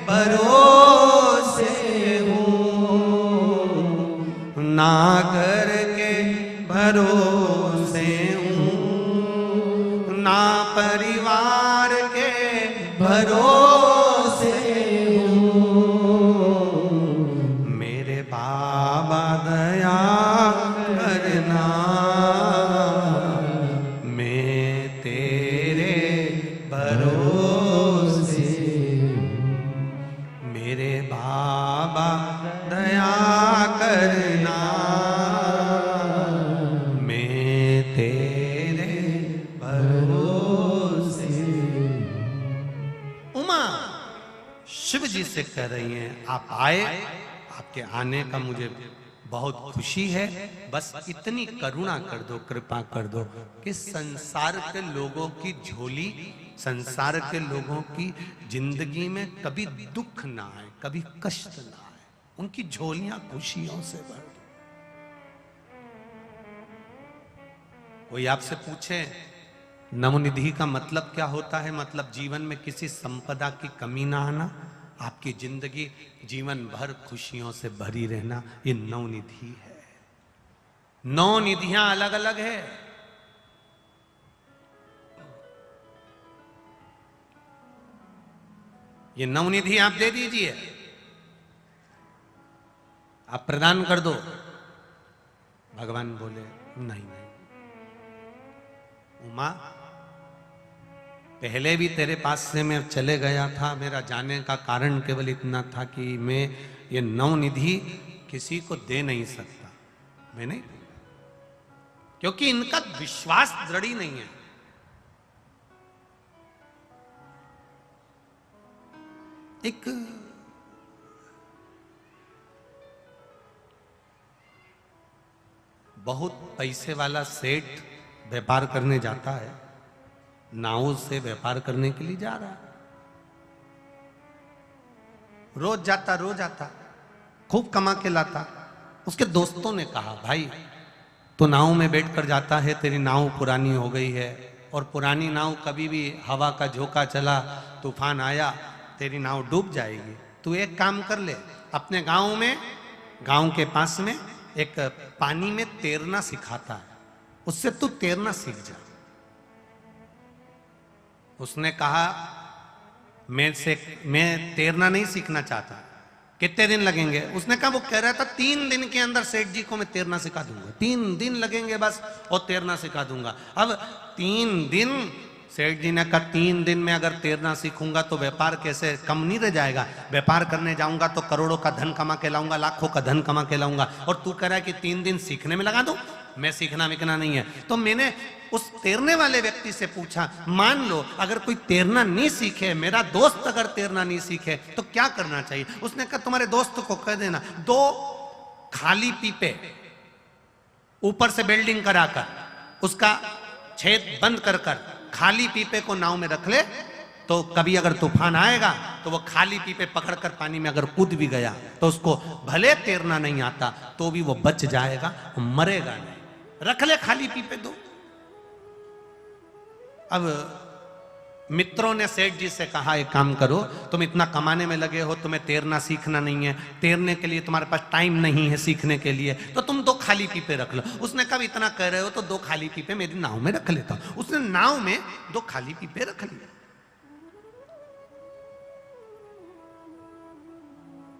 भरोसे हूँ, ना घर के भरोसे हूँ, ना परिवार के भरोसे हूँ। मेरे बाबा दया करना मैं तेरे भरोसे। मेरे बाबा दया करना मैं तेरे भरोसे। उमा शिव जी से कह रही हैं, आप आए, आपके आने का मुझे बहुत खुशी है, बस इतनी करुणा कर दो, कृपा कर दो कि संसार के लोगों की झोली, संसार के लोगों की जिंदगी में कभी दुख ना आए, कभी कष्ट ना आए, उनकी झोलियां खुशियों से भर दो। कोई आपसे पूछे नवनिधि का मतलब क्या होता है? मतलब जीवन में किसी संपदा की कमी ना आना, आपकी जिंदगी जीवन भर खुशियों से भरी रहना, ये नवनिधि है। नौ निधियां अलग अलग है। ये नवनिधि आप दे दीजिए, आप प्रदान कर दो। भगवान बोले नहीं नहीं उमा, पहले भी तेरे पास से मैं चले गया था, मेरा जाने का कारण केवल इतना था कि मैं ये नवनिधि किसी को दे नहीं सकता, मैं नहीं, क्योंकि इनका विश्वास दृढ़ ही नहीं है। एक बहुत पैसे वाला सेठ व्यापार करने जाता है, नाव से व्यापार करने के लिए जा रहा है। रोज आता, खूब कमा के लाता। उसके दोस्तों ने कहा, भाई तो नाव में बैठकर जाता है, तेरी नाव पुरानी हो गई है, और पुरानी नाव कभी भी हवा का झोंका चला, तूफान आया, तेरी नाव डूब जाएगी। तू एक काम कर ले, अपने गांव के पास में एक पानी में तैरना सिखाता है, उससे तू तैरना सीख जा। उसने कहा, मैं तैरना नहीं सीखना चाहता। कितने दिन लगेंगे? उसने कहा, वो कह रहा था 3 दिन के अंदर सेठ जी को मैं तैरना सिखा दूंगा। 3 दिन लगेंगे बस, और तैरना सिखा दूंगा। अब 3 दिन, सेठ जी ने कहा 3 दिन में अगर तैरना सीखूंगा तो व्यापार कैसे कम नहीं रह जाएगा? व्यापार करने जाऊंगा तो करोड़ों का धन कमा के लाऊंगा, लाखों का धन कमा के लाऊंगा, और तू कह रहा है कि 3 दिन सीखने में लगा दूं? मैं सीखना विकना नहीं है। तो मैंने उस तैरने वाले व्यक्ति से पूछा, मान लो अगर कोई तैरना नहीं सीखे, मेरा दोस्त अगर तैरना नहीं सीखे तो क्या करना चाहिए? उसने कहा, तुम्हारे दोस्त को कह देना 2 खाली पीपे ऊपर से बेल्डिंग कराकर उसका छेद बंद कर खाली पीपे को नाव में रख ले, तो कभी अगर तूफान आएगा तो वो खाली पीपे पकड़कर पानी में अगर कूद भी गया तो उसको भले तैरना नहीं आता तो भी वो बच जाएगा, मरेगा नहीं। रख ले खाली पीपे 2। अब मित्रों ने सेठ जी से कहा, एक काम करो, तुम इतना कमाने में लगे हो, तुम्हें तैरना सीखना नहीं है, तैरने के लिए तुम्हारे पास टाइम नहीं है सीखने के लिए, तो तुम 2 खाली पीपे रख लो। उसने कहा, इतना कह रहे हो तो 2 खाली पीपे मेरी नाव में रख लेता हूं। उसने नाव में 2 खाली पीपे रख लिए।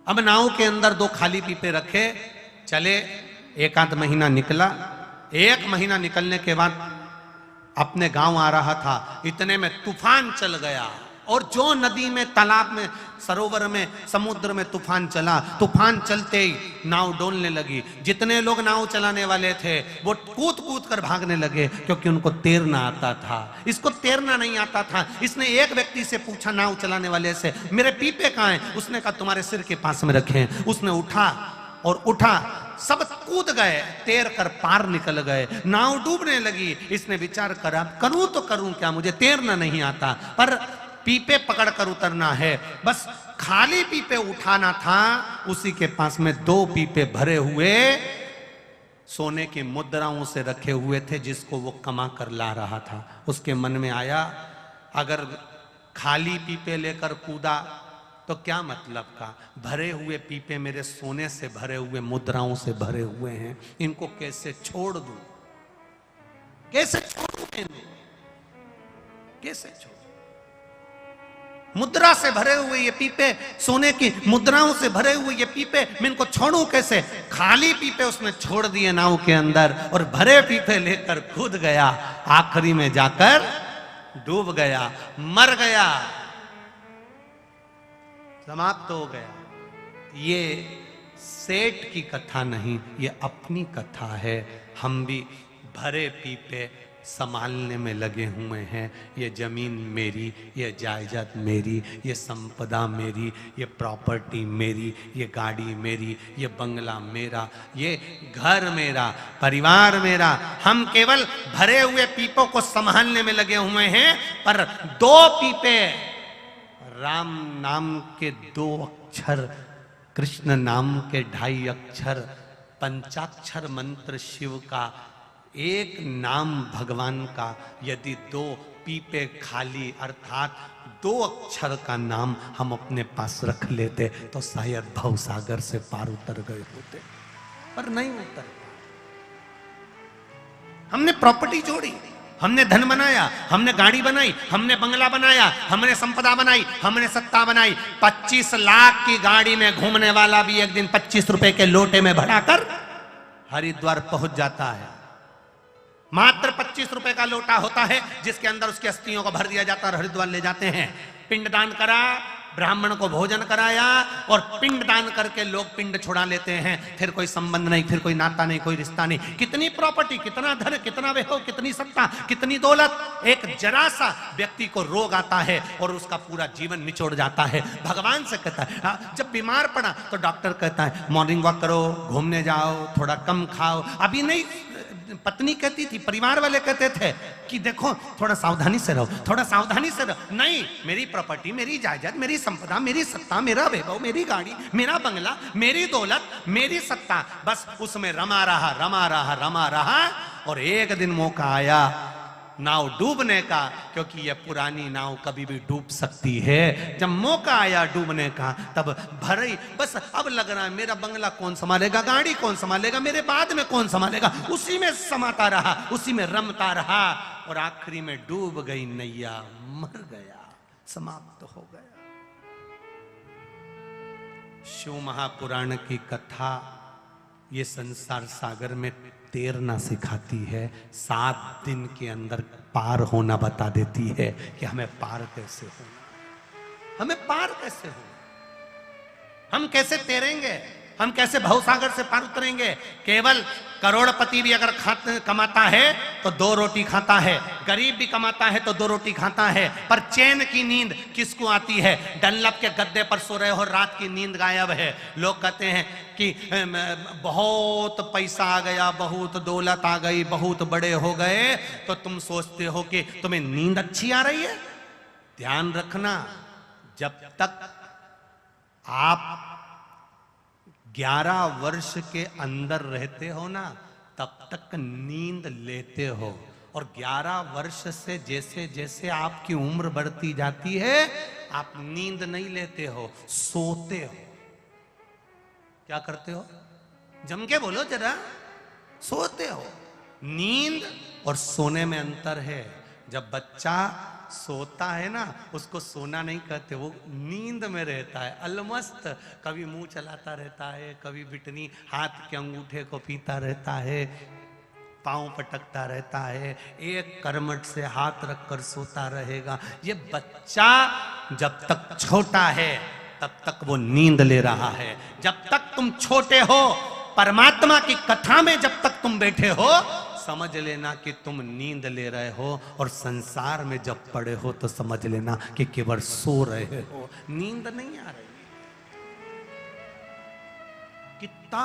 अब नाव के अंदर 2 खाली पीपे रखे, चले, 1 आध महीना निकला। 1 महीना निकलने के बाद अपने गांव आ रहा था, इतने में तूफान चल गया, और जो नदी में, तालाब में, सरोवर में, समुद्र में तूफान चला, तूफान चलते ही नाव डोलने लगी। जितने लोग नाव चलाने वाले थे वो कूद कूद कर भागने लगे, क्योंकि उनको तैरना आता था। इसको तैरना नहीं आता था। इसने एक व्यक्ति से पूछा, नाव चलाने वाले से, मेरे पीपे कहाँ हैं? उसने कहा, तुम्हारे सिर के पास में रखे हैं। उसने उठा, सब कूद गए, तैर कर पार निकल गए, नाव डूबने लगी। इसने विचार करा, करूं तो करूं क्या, मुझे तैरना नहीं आता, पर पीपे पकड़कर उतरना है, बस खाली पीपे उठाना था। उसी के पास में 2 पीपे भरे हुए सोने की मुद्राओं से रखे हुए थे, जिसको वो कमा कर ला रहा था। उसके मन में आया, अगर खाली पीपे लेकर कूदा तो क्या मतलब का, भरे हुए पीपे मेरे सोने से भरे हुए, मुद्राओं से भरे हुए हैं, इनको कैसे छोड़ दूं, कैसे छोड़ूं इन्हें, कैसे छोड़ूं? मुद्रा से भरे हुए ये पीपे, सोने की मुद्राओं से भरे हुए ये पीपे, मैं इनको छोड़ूं कैसे? खाली पीपे उसने छोड़ दिए नाव के अंदर, और भरे पीपे लेकर कूद गया। आखिरी में जाकर डूब गया, मर गया, समाप्त हो गया। ये सेठ की कथा नहीं, ये अपनी कथा है। हम भी भरे पीपे संभालने में लगे हुए हैं। ये जमीन मेरी, ये जायदाद मेरी, ये संपदा मेरी, ये प्रॉपर्टी मेरी, ये गाड़ी मेरी, ये बंगला मेरा, ये घर मेरा, परिवार मेरा। हम केवल भरे हुए पीपों को संभालने में लगे हुए हैं, पर 2 पीपे, राम नाम के 2 अक्षर, कृष्ण नाम के 2.5 अक्षर, पंचाक्षर मंत्र शिव का, 1 नाम भगवान का, यदि 2 पीपे खाली अर्थात 2 अक्षर का नाम हम अपने पास रख लेते तो शायद भवसागर से पार उतर गए होते, पर नहीं उतर। हमने प्रॉपर्टी जोड़ी, हमने धन बनाया, हमने गाड़ी बनाई, हमने बंगला बनाया, हमने संपदा बनाई, हमने सत्ता बनाई। 25 लाख की गाड़ी में घूमने वाला भी एक दिन 25 रुपए के लोटे में भराकर हरिद्वार पहुंच जाता है। मात्र 25 रुपए का लोटा होता है, जिसके अंदर उसकी अस्थियों को भर दिया जाता है और हरिद्वार ले जाते हैं। पिंडदान करा, ब्राह्मण को भोजन कराया, और पिंडदान करके लोग पिंड छुड़ा लेते हैं। फिर कोई संबंध नहीं, फिर कोई नाता नहीं, कोई रिश्ता नहीं। कितनी प्रॉपर्टी, कितना धन, कितना वैभव, कितनी सत्ता, कितनी दौलत, एक जरा सा व्यक्ति को रोग आता है और उसका पूरा जीवन निचोड़ जाता है। भगवान से कहता है, जब बीमार पड़ा तो डॉक्टर कहता है मॉर्निंग वॉक करो, घूमने जाओ, थोड़ा कम खाओ, अभी नहीं पत्नी कहती थी, परिवार वाले कहते थे कि देखो थोड़ा सावधानी से रहो, थोड़ा सावधानी से रहो। नहीं, मेरी प्रॉपर्टी, मेरी जायदाद, मेरी संपदा, मेरी सत्ता, मेरा वैभव, मेरी गाड़ी, मेरा बंगला, मेरी दौलत, मेरी सत्ता, बस उसमें रमा रहा, रमा रहा, रमा रहा। और एक दिन मौका आया नाव डूबने का, क्योंकि यह पुरानी नाव कभी भी डूब सकती है। जब मौका आया डूबने का, तब भरी, बस अब लग रहा है मेरा बंगला कौन संभालेगा, गाड़ी कौन संभालेगा, मेरे बाद में कौन संभालेगा, उसी में समाता रहा, उसी में रमता रहा, और आखिरी में डूब गई नैया, मर गया, समाप्त हो गया। शिव महापुराण की कथा ये संसार सागर में तैरना सिखाती है, 7 दिन के अंदर पार होना बता देती है कि हमें पार कैसे होना, हमें पार कैसे होना, हम कैसे तैरेंगे, हम कैसे भवसागर से पार उतरेंगे। केवल करोड़पति भी अगर कमाता है तो 2 रोटी खाता है, गरीब भी कमाता है तो 2 रोटी खाता है, पर चैन की नींद किसको आती है? डनलप के गद्दे पर सो रहे हो, रात की नींद गायब है। लोग कहते हैं कि बहुत पैसा आ गया, बहुत दौलत आ गई, बहुत बड़े हो गए, तो तुम सोचते हो कि तुम्हें नींद अच्छी आ रही है। ध्यान रखना, जब तक आप 11 वर्ष के अंदर रहते हो ना, तब तक नींद लेते हो, और 11 वर्ष से जैसे जैसे आपकी उम्र बढ़ती जाती है, आप नींद नहीं लेते हो, सोते हो। क्या करते हो? जम के बोलो जरा। सोते हो। नींद और सोने में अंतर है। जब बच्चा सोता है ना, उसको सोना नहीं कहते, वो नींद में रहता है, अलमस्त, कभी मुंह चलाता रहता है, कभी बिटनी हाथ के अंगूठे को पीता रहता है, पांव पटकता रहता है, एक करमट से हाथ रखकर सोता रहेगा। ये बच्चा जब तक छोटा है तब तक वो नींद ले रहा है। जब तक तुम छोटे हो, परमात्मा की कथा में जब तक तुम बैठे हो, समझ लेना कि तुम नींद ले रहे हो, और संसार में जब पड़े हो तो समझ लेना कि केवल सो रहे हो, नींद नहीं आ रही। कितना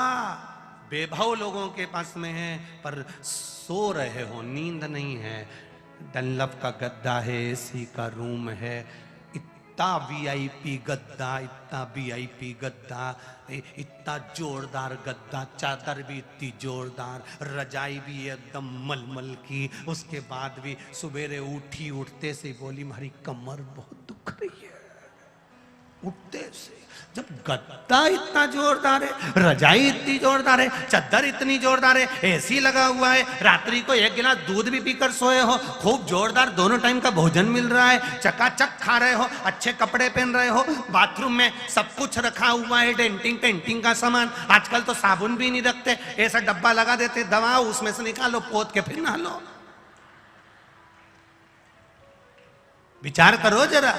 वैभव लोगों के पास में है, पर सो रहे हो, नींद नहीं है। डनलप का गद्दा है, एसी का रूम है, इतना वीआईपी गद्दा, इतना वीआईपी गद्दा, इतना जोरदार गद्दा, चादर भी इतनी जोरदार, रजाई भी एकदम मलमल की। उसके बाद भी सवेरे उठते से बोली हमारी कमर बहुत दुख रही है। उठते से जब गद्दा इतना जोरदार है, रजाई इतनी जोरदार है, चादर इतनी जोरदार है, एसी लगा हुआ है, रात्रि को 1 गिलास दूध भी पीकर सोए हो, खूब जोरदार दोनों टाइम का भोजन मिल रहा है, चकाचक खा रहे हो, अच्छे कपड़े पहन रहे हो, बाथरूम में सब कुछ रखा हुआ है, डेंटिंग का सामान। आजकल तो साबुन भी नहीं रखते, ऐसा डब्बा लगा देते, दवा उसमें से निकालो, पोत के फिर नहा लो। विचार करो जरा,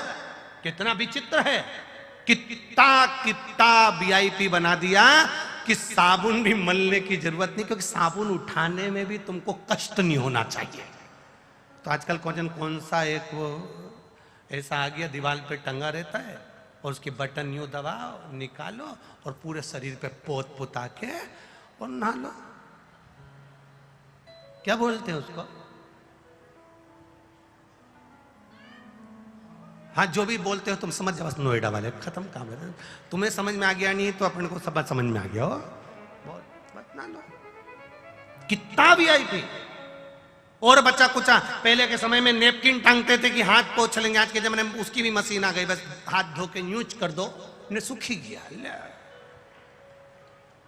कितना विचित्र है। कितना वीआईपी बना दिया कि साबुन भी मलने की जरूरत नहीं, क्योंकि साबुन उठाने में भी तुमको कष्ट नहीं होना चाहिए। तो आजकल कौन सा एक वो ऐसा आ गया, दीवार पे टंगा रहता है, और उसकी बटन यूं दबाओ, निकालो, और पूरे शरीर पे पोत पुता के और नहा लो। क्या बोलते हैं उसको? हाँ, जो भी बोलते हो तुम समझ जाओ, नोएडा वाले, खत्म काम है। तुम्हें समझ में आ गया नहीं तो अपने को सब बात समझ में आ गया हो, बहुत बतना लो। कितना वीआईपी। और बच्चा कुचा, पहले के समय में नेपकिन टांगते थे कि हाथ पोंछ लेंगे, आज के जमाने में उसकी भी मशीन आ गई, बस हाथ धो के यूज कर दो, ने सूखी गया।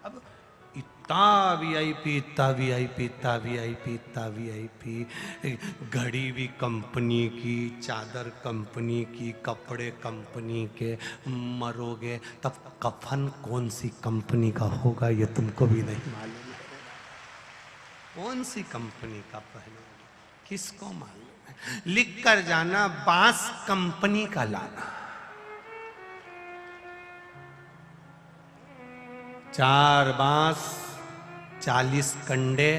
अब इतना वीआईपी, इतना वीआईपी, इतना वीआईपी, इतना वीआईपी, घड़ी भी कंपनी की, चादर कंपनी की, कपड़े कंपनी के, मरोगे तब कफन कौन सी कंपनी का होगा ये तुमको भी नहीं मालूम है। कौन सी कंपनी का पहनोगे, किसको मालूम है। लिख कर जाना, बांस कंपनी का लाना। 4 बांस, 40 कंडे,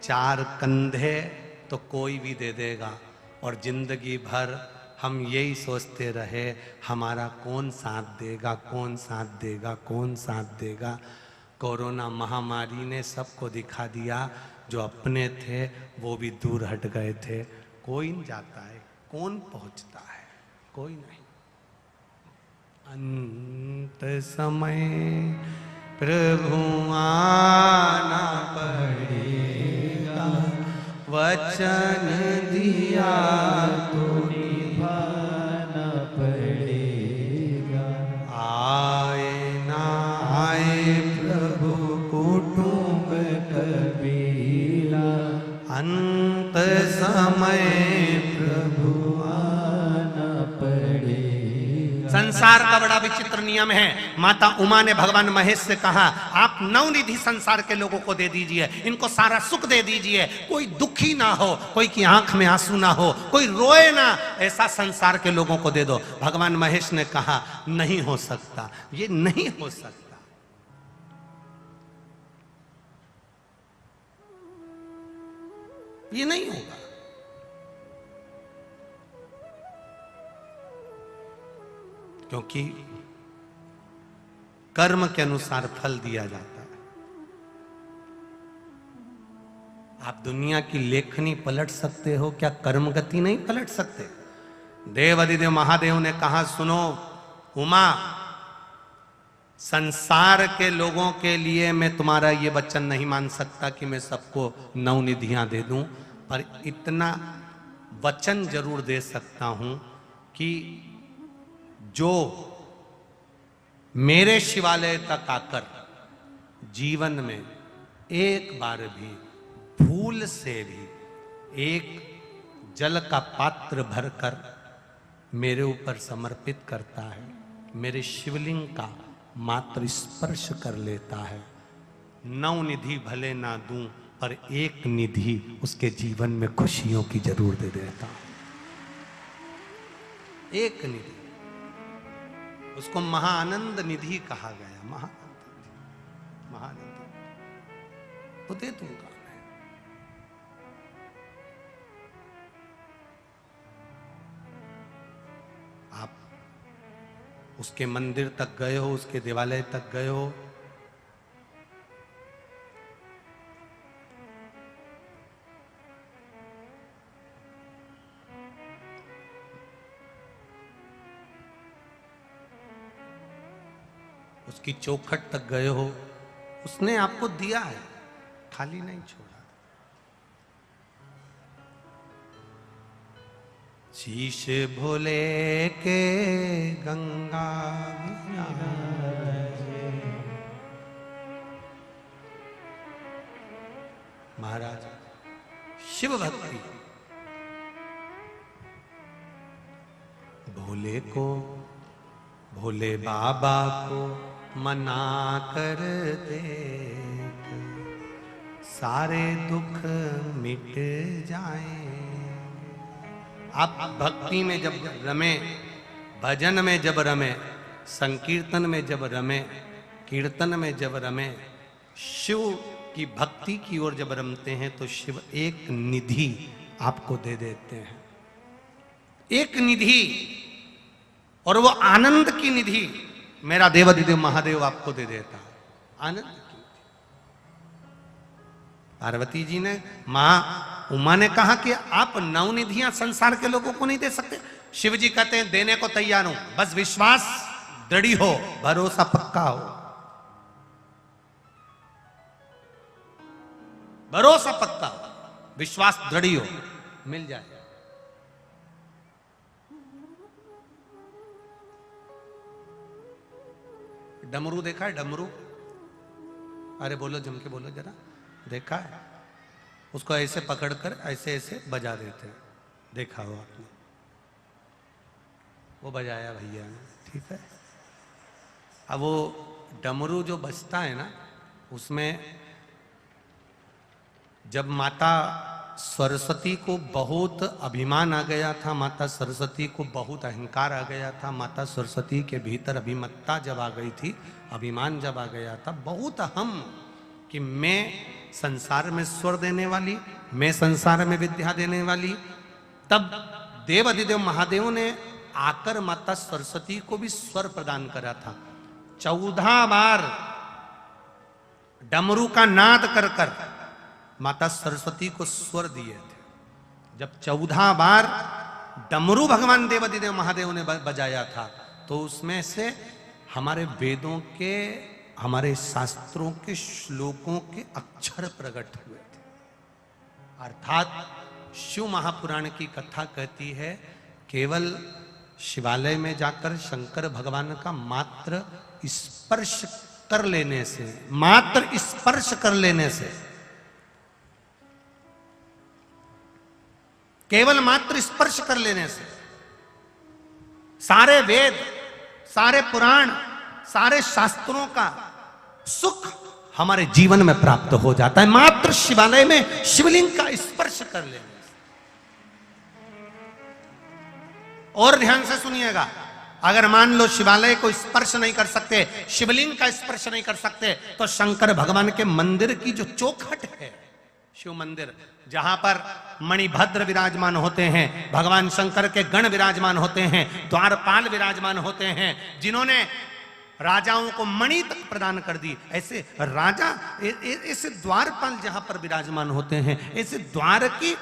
4 कंधे, तो कोई भी दे देगा। और जिंदगी भर हम यही सोचते रहे हमारा कौन साथ देगा, कौन साथ देगा, कौन साथ देगा। कोरोना महामारी ने सबको दिखा दिया जो अपने थे वो भी दूर हट गए थे। कोई नहीं जाता है, कौन पहुंचता है? कोई नहीं। अंत समय प्रभु आना पड़ेगा, वचन दिया तो निभाना पड़ेगा। आए ना आए प्रभु कुटुंब कबीला, अंत समय प्रभु आना पड़ेगा। संसार का बड़ा विचित्र नियम है। माता उमा ने भगवान महेश से कहा, आप नवनिधि संसार के लोगों को दे दीजिए, इनको सारा सुख दे दीजिए, कोई दुखी ना हो, कोई की आंख में आंसू ना हो, कोई रोए ना, ऐसा संसार के लोगों को दे दो। भगवान महेश ने कहा, नहीं हो सकता, ये नहीं हो सकता। ये नहीं होगा। क्योंकि कर्म के अनुसार फल दिया जाता है। आप दुनिया की लेखनी पलट सकते हो, क्या कर्म गति नहीं पलट सकते? देव अधिदेव महादेव ने कहा, सुनो उमा, संसार के लोगों के लिए मैं तुम्हारा ये वचन नहीं मान सकता कि मैं सबको नवनिधियां दे दूं, पर इतना वचन जरूर दे सकता हूं कि जो मेरे शिवालय तक आकर जीवन में एक बार भी भूल से भी एक जल का पात्र भरकर मेरे ऊपर समर्पित करता है, मेरे शिवलिंग का मात्र स्पर्श कर लेता है, नवनिधि भले ना दूं पर एक निधि उसके जीवन में खुशियों की जरूर दे देता हूं। एक निधि, उसको महाआनंद निधि कहा गया। महाआनंद वो दे दूंगा। आप उसके मंदिर तक गए हो, उसके देवालय तक गए हो, उसकी चौखट तक गए हो, उसने आपको दिया है, खाली नहीं छोड़ा। शीश भोले के गंगा महाराज शिव भक्ति भोले को, भोले बाबा को मना कर देख, सारे दुख मिट जाए। आप भक्ति में जब रमे, भजन में जब रमे, संकीर्तन में जब रमे, कीर्तन में जब रमे, शिव की भक्ति की ओर जब रमते हैं तो शिव एक निधि आपको दे देते हैं, एक निधि, और वो आनंद की निधि मेरा देवाधिदेव महादेव आपको दे देता है। आनंद की निधि। पार्वती जी ने, मां उमा ने कहा कि आप नवनिधियां संसार के लोगों को नहीं दे सकते। शिव जी कहते हैं देने को तैयार हूं, बस विश्वास दृढ़ हो, भरोसा पक्का हो, भरोसा पक्का, विश्वास दृढ़ हो, मिल जाए। डमरू देखा है? डमरू, अरे बोलो, जम के बोलो जरा, देखा है? उसको ऐसे पकड़कर ऐसे ऐसे बजा देते हैं, देखा हो आपने? वो बजाया भैया ने, ठीक है। अब वो डमरू जो बजता है ना, उसमें जब माता सरस्वती को बहुत अभिमान आ गया था, माता सरस्वती को बहुत अहंकार आ गया था, माता सरस्वती के भीतर अभिमत्ता जब आ गई थी, अभिमान जब आ गया था, बहुत अहम, कि मैं संसार में स्वर देने वाली, मैं संसार में विद्या देने वाली, तब देव अधिदेव महादेव ने आकर माता सरस्वती को भी स्वर प्रदान करा था। 14 बार डमरू का नाद कर कर माता सरस्वती को स्वर दिए थे। जब 14 बार डमरू भगवान देवादिदेव महादेव ने बजाया था, तो उसमें से हमारे वेदों के, हमारे शास्त्रों के श्लोकों के अक्षर प्रकट हुए थे। अर्थात शिव महापुराण की कथा कहती है, केवल शिवालय में जाकर शंकर भगवान का मात्र स्पर्श कर लेने से, मात्र स्पर्श कर लेने से, केवल मात्र स्पर्श कर लेने से सारे वेद, सारे पुराण, सारे शास्त्रों का सुख हमारे जीवन में प्राप्त हो जाता है, मात्र शिवालय में शिवलिंग का स्पर्श कर लेने से। और ध्यान से सुनिएगा, अगर मान लो शिवालय को स्पर्श नहीं कर सकते, शिवलिंग का स्पर्श नहीं कर सकते, तो शंकर भगवान के मंदिर की जो चौखट है, शिव मंदिर जहां पर मणिभद्र विराजमान होते हैं, भगवान शंकर के गण विराजमान होते हैं, द्वारपाल विराजमान होते हैं, जिन्होंने राजाओं को मणि तक प्रदान कर दी, ऐसे राजा, ऐसे द्वारपाल जहां पर विराजमान होते हैं, ऐसे द्वार की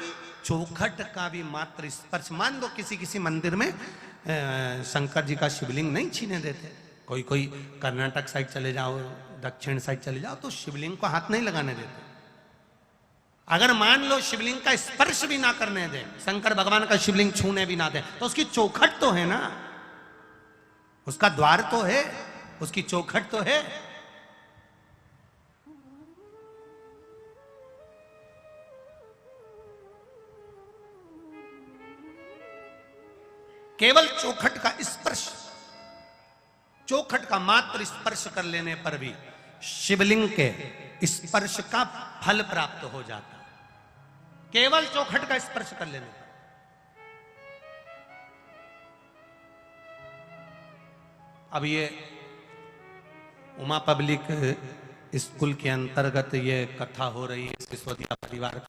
चौखट का भी मात्र स्पर्श, मान दो किसी किसी मंदिर में शंकर जी का शिवलिंग नहीं छीने देते, कोई कोई कर्नाटक साइड चले जाओ, दक्षिण साइड चले जाओ, तो शिवलिंग को हाथ नहीं लगाने देते। अगर मान लो शिवलिंग का स्पर्श भी ना करने दें, शंकर भगवान का शिवलिंग छूने भी ना दें, तो उसकी चौखट तो है ना, उसका द्वार तो है, उसकी चौखट तो है। केवल चौखट का स्पर्श, चौखट का मात्र स्पर्श कर लेने पर भी शिवलिंग के स्पर्श का फल प्राप्त हो जाता, केवल चौखट का स्पर्श कर लेने पर। अब ये उमा पब्लिक स्कूल के अंतर्गत ये कथा हो रही है, सिसोदिया परिवार।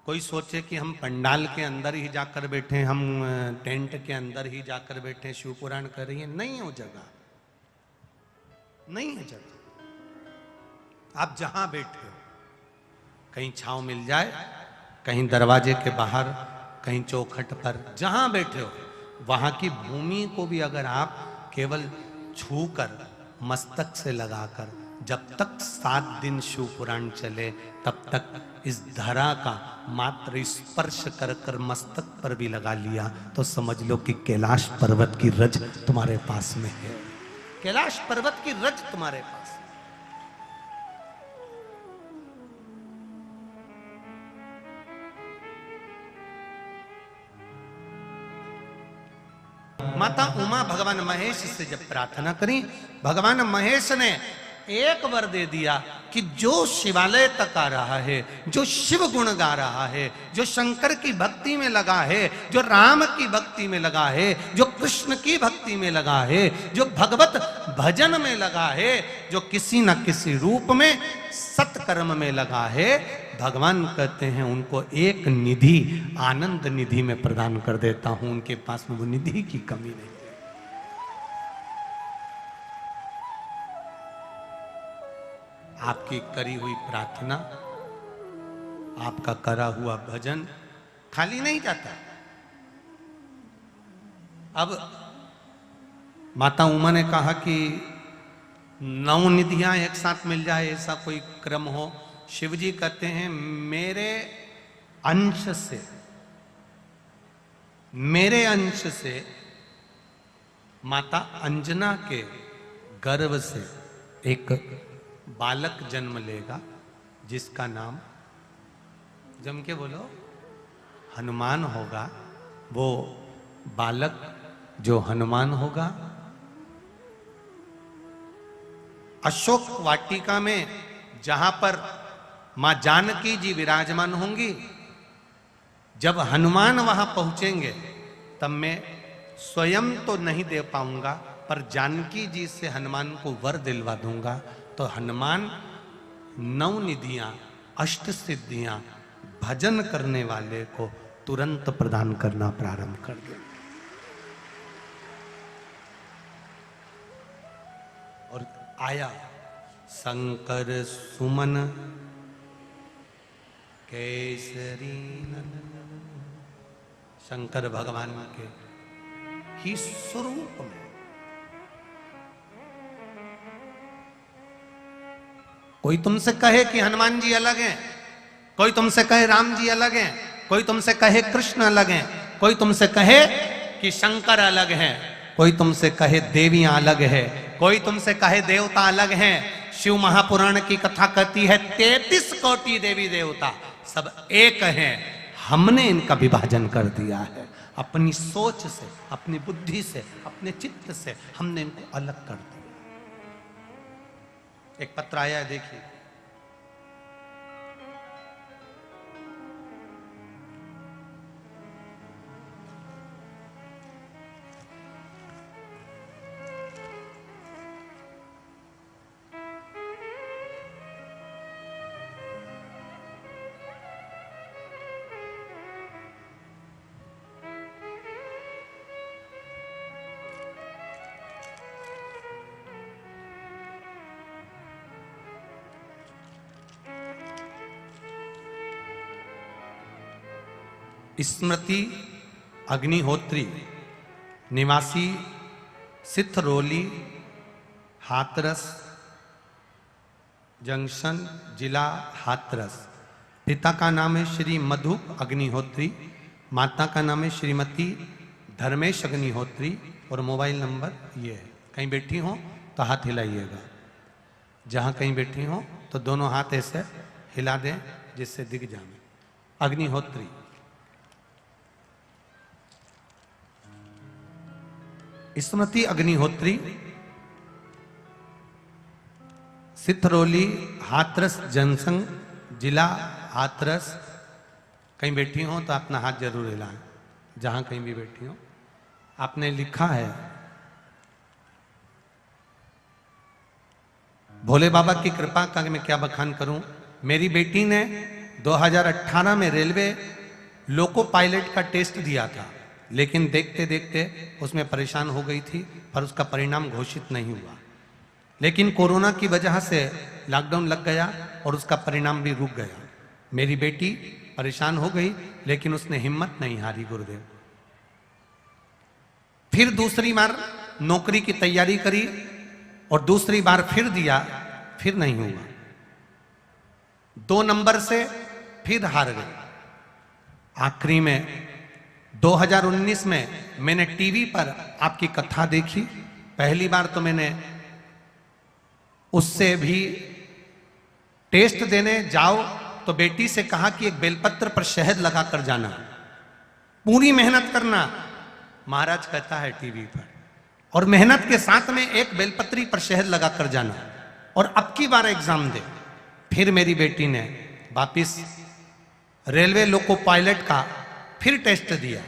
कोई सोचे कि हम पंडाल के अंदर ही जाकर बैठे, हम टेंट के अंदर ही जाकर बैठे, शिव पुराण कर रही है, नहीं है वो जगह, नहीं है जगह। आप जहां बैठे हो, कहीं छांव मिल जाए, कहीं दरवाजे के बाहर, कहीं चौखट पर, जहां बैठे हो वहां की भूमि को भी अगर आप केवल छूकर, मस्तक से लगाकर, जब तक 7 दिन शिव पुराण चले तब तक इस धरा का मात्र स्पर्श कर कर मस्तक पर भी लगा लिया, तो समझ लो कि कैलाश पर्वत की रज तुम्हारे पास में है, कैलाश पर्वत की रज तुम्हारे पास। माता उमा भगवान महेश से जब प्रार्थना करी, भगवान महेश ने एक वर दे दिया कि जो शिवालय तक आ रहा है, जो शिव गुण गा रहा है, जो शंकर की भक्ति में लगा है, जो राम की भक्ति में लगा है, जो कृष्ण की भक्ति में लगा है, जो भगवत भजन में लगा है, जो किसी न किसी रूप में सत्कर्म में लगा है, भगवान कहते हैं उनको एक निधि, आनंद निधि में प्रदान कर देता हूं, उनके पास में वो निधि की कमी नहीं। आपकी करी हुई प्रार्थना, आपका करा हुआ भजन खाली नहीं जाता। अब माता उमा ने कहा कि 9 निधियां एक साथ मिल जाए, ऐसा कोई क्रम हो। शिव जी कहते हैं मेरे अंश से, मेरे अंश से माता अंजना के गर्भ से एक बालक जन्म लेगा, जिसका नाम, जम के बोलो, हनुमान होगा। वो बालक जो हनुमान होगा, अशोक वाटिका में जहां पर मां जानकी जी विराजमान होंगी, जब हनुमान वहां पहुंचेंगे तब मैं स्वयं तो नहीं दे पाऊंगा, पर जानकी जी से हनुमान को वर दिलवा दूंगा। तो हनुमान 9 निधियां, 8 सिद्धियां भजन करने वाले को तुरंत प्रदान करना प्रारंभ कर दे। और आया शंकर सुमन केसरी नंदन, शंकर भगवान के ही स्वरूप में। कोई तुमसे कहे कि हनुमान जी अलग हैं, कोई तुमसे कहे राम जी अलग हैं, कोई तुमसे कहे कृष्ण अलग हैं, कोई तुमसे कहे कि शंकर अलग हैं, कोई तुमसे कहे देवियां अलग है, कोई तुमसे कहे देवता अलग हैं। शिव महापुराण की कथा कहती है 33 कोटि देवी देवता सब एक हैं। हमने इनका विभाजन कर दिया है अपनी सोच से, अपनी बुद्धि से, अपने चित्त से हमने इनको अलग कर दिया। एक पत्र आया है, देखिए। स्मृति अग्निहोत्री, निवासी सिथरौली, हाथरस जंक्शन, जिला हाथरस। पिता का नाम है श्री मधु अग्निहोत्री, माता का नाम है श्रीमती धर्मेश अग्निहोत्री, और मोबाइल नंबर ये है। कहीं बैठी हो तो हाथ हिलाइएगा, जहां कहीं बैठी हो तो दोनों हाथ ऐसे हिला दें जिससे दिख जाए। अग्निहोत्री। स्मृति अग्निहोत्री, सिथरौली, हाथरस जंक्शन, जिला हाथरस। कहीं बैठी हो तो अपना हाथ जरूर हिलाएं, जहां कहीं भी बैठी हो। आपने लिखा है, भोले बाबा की कृपा का मैं क्या बखान करूं। मेरी बेटी ने 2018 में रेलवे लोको पायलट का टेस्ट दिया था, लेकिन देखते देखते उसमें परेशान हो गई थी, पर उसका परिणाम घोषित नहीं हुआ। लेकिन कोरोना की वजह से लॉकडाउन लग गया और उसका परिणाम भी रुक गया। मेरी बेटी परेशान हो गई, लेकिन उसने हिम्मत नहीं हारी गुरुदेव। फिर दूसरी बार नौकरी की तैयारी करी और दूसरी बार फिर दिया, फिर नहीं हुआ। 2 नंबर से फिर हार गई। आखिरी में 2019 में मैंने टीवी पर आपकी कथा देखी। पहली बार तो मैंने उससे भी टेस्ट देने जाओ तो बेटी से कहा कि एक बेलपत्र पर शहद लगाकर जाना, पूरी मेहनत करना। महाराज कहता है टीवी पर, और मेहनत के साथ में एक बेलपत्री पर शहद लगाकर जाना, और अब की बार एग्जाम दे। फिर मेरी बेटी ने वापिस रेलवे लोको पायलट का फिर टेस्ट दिया,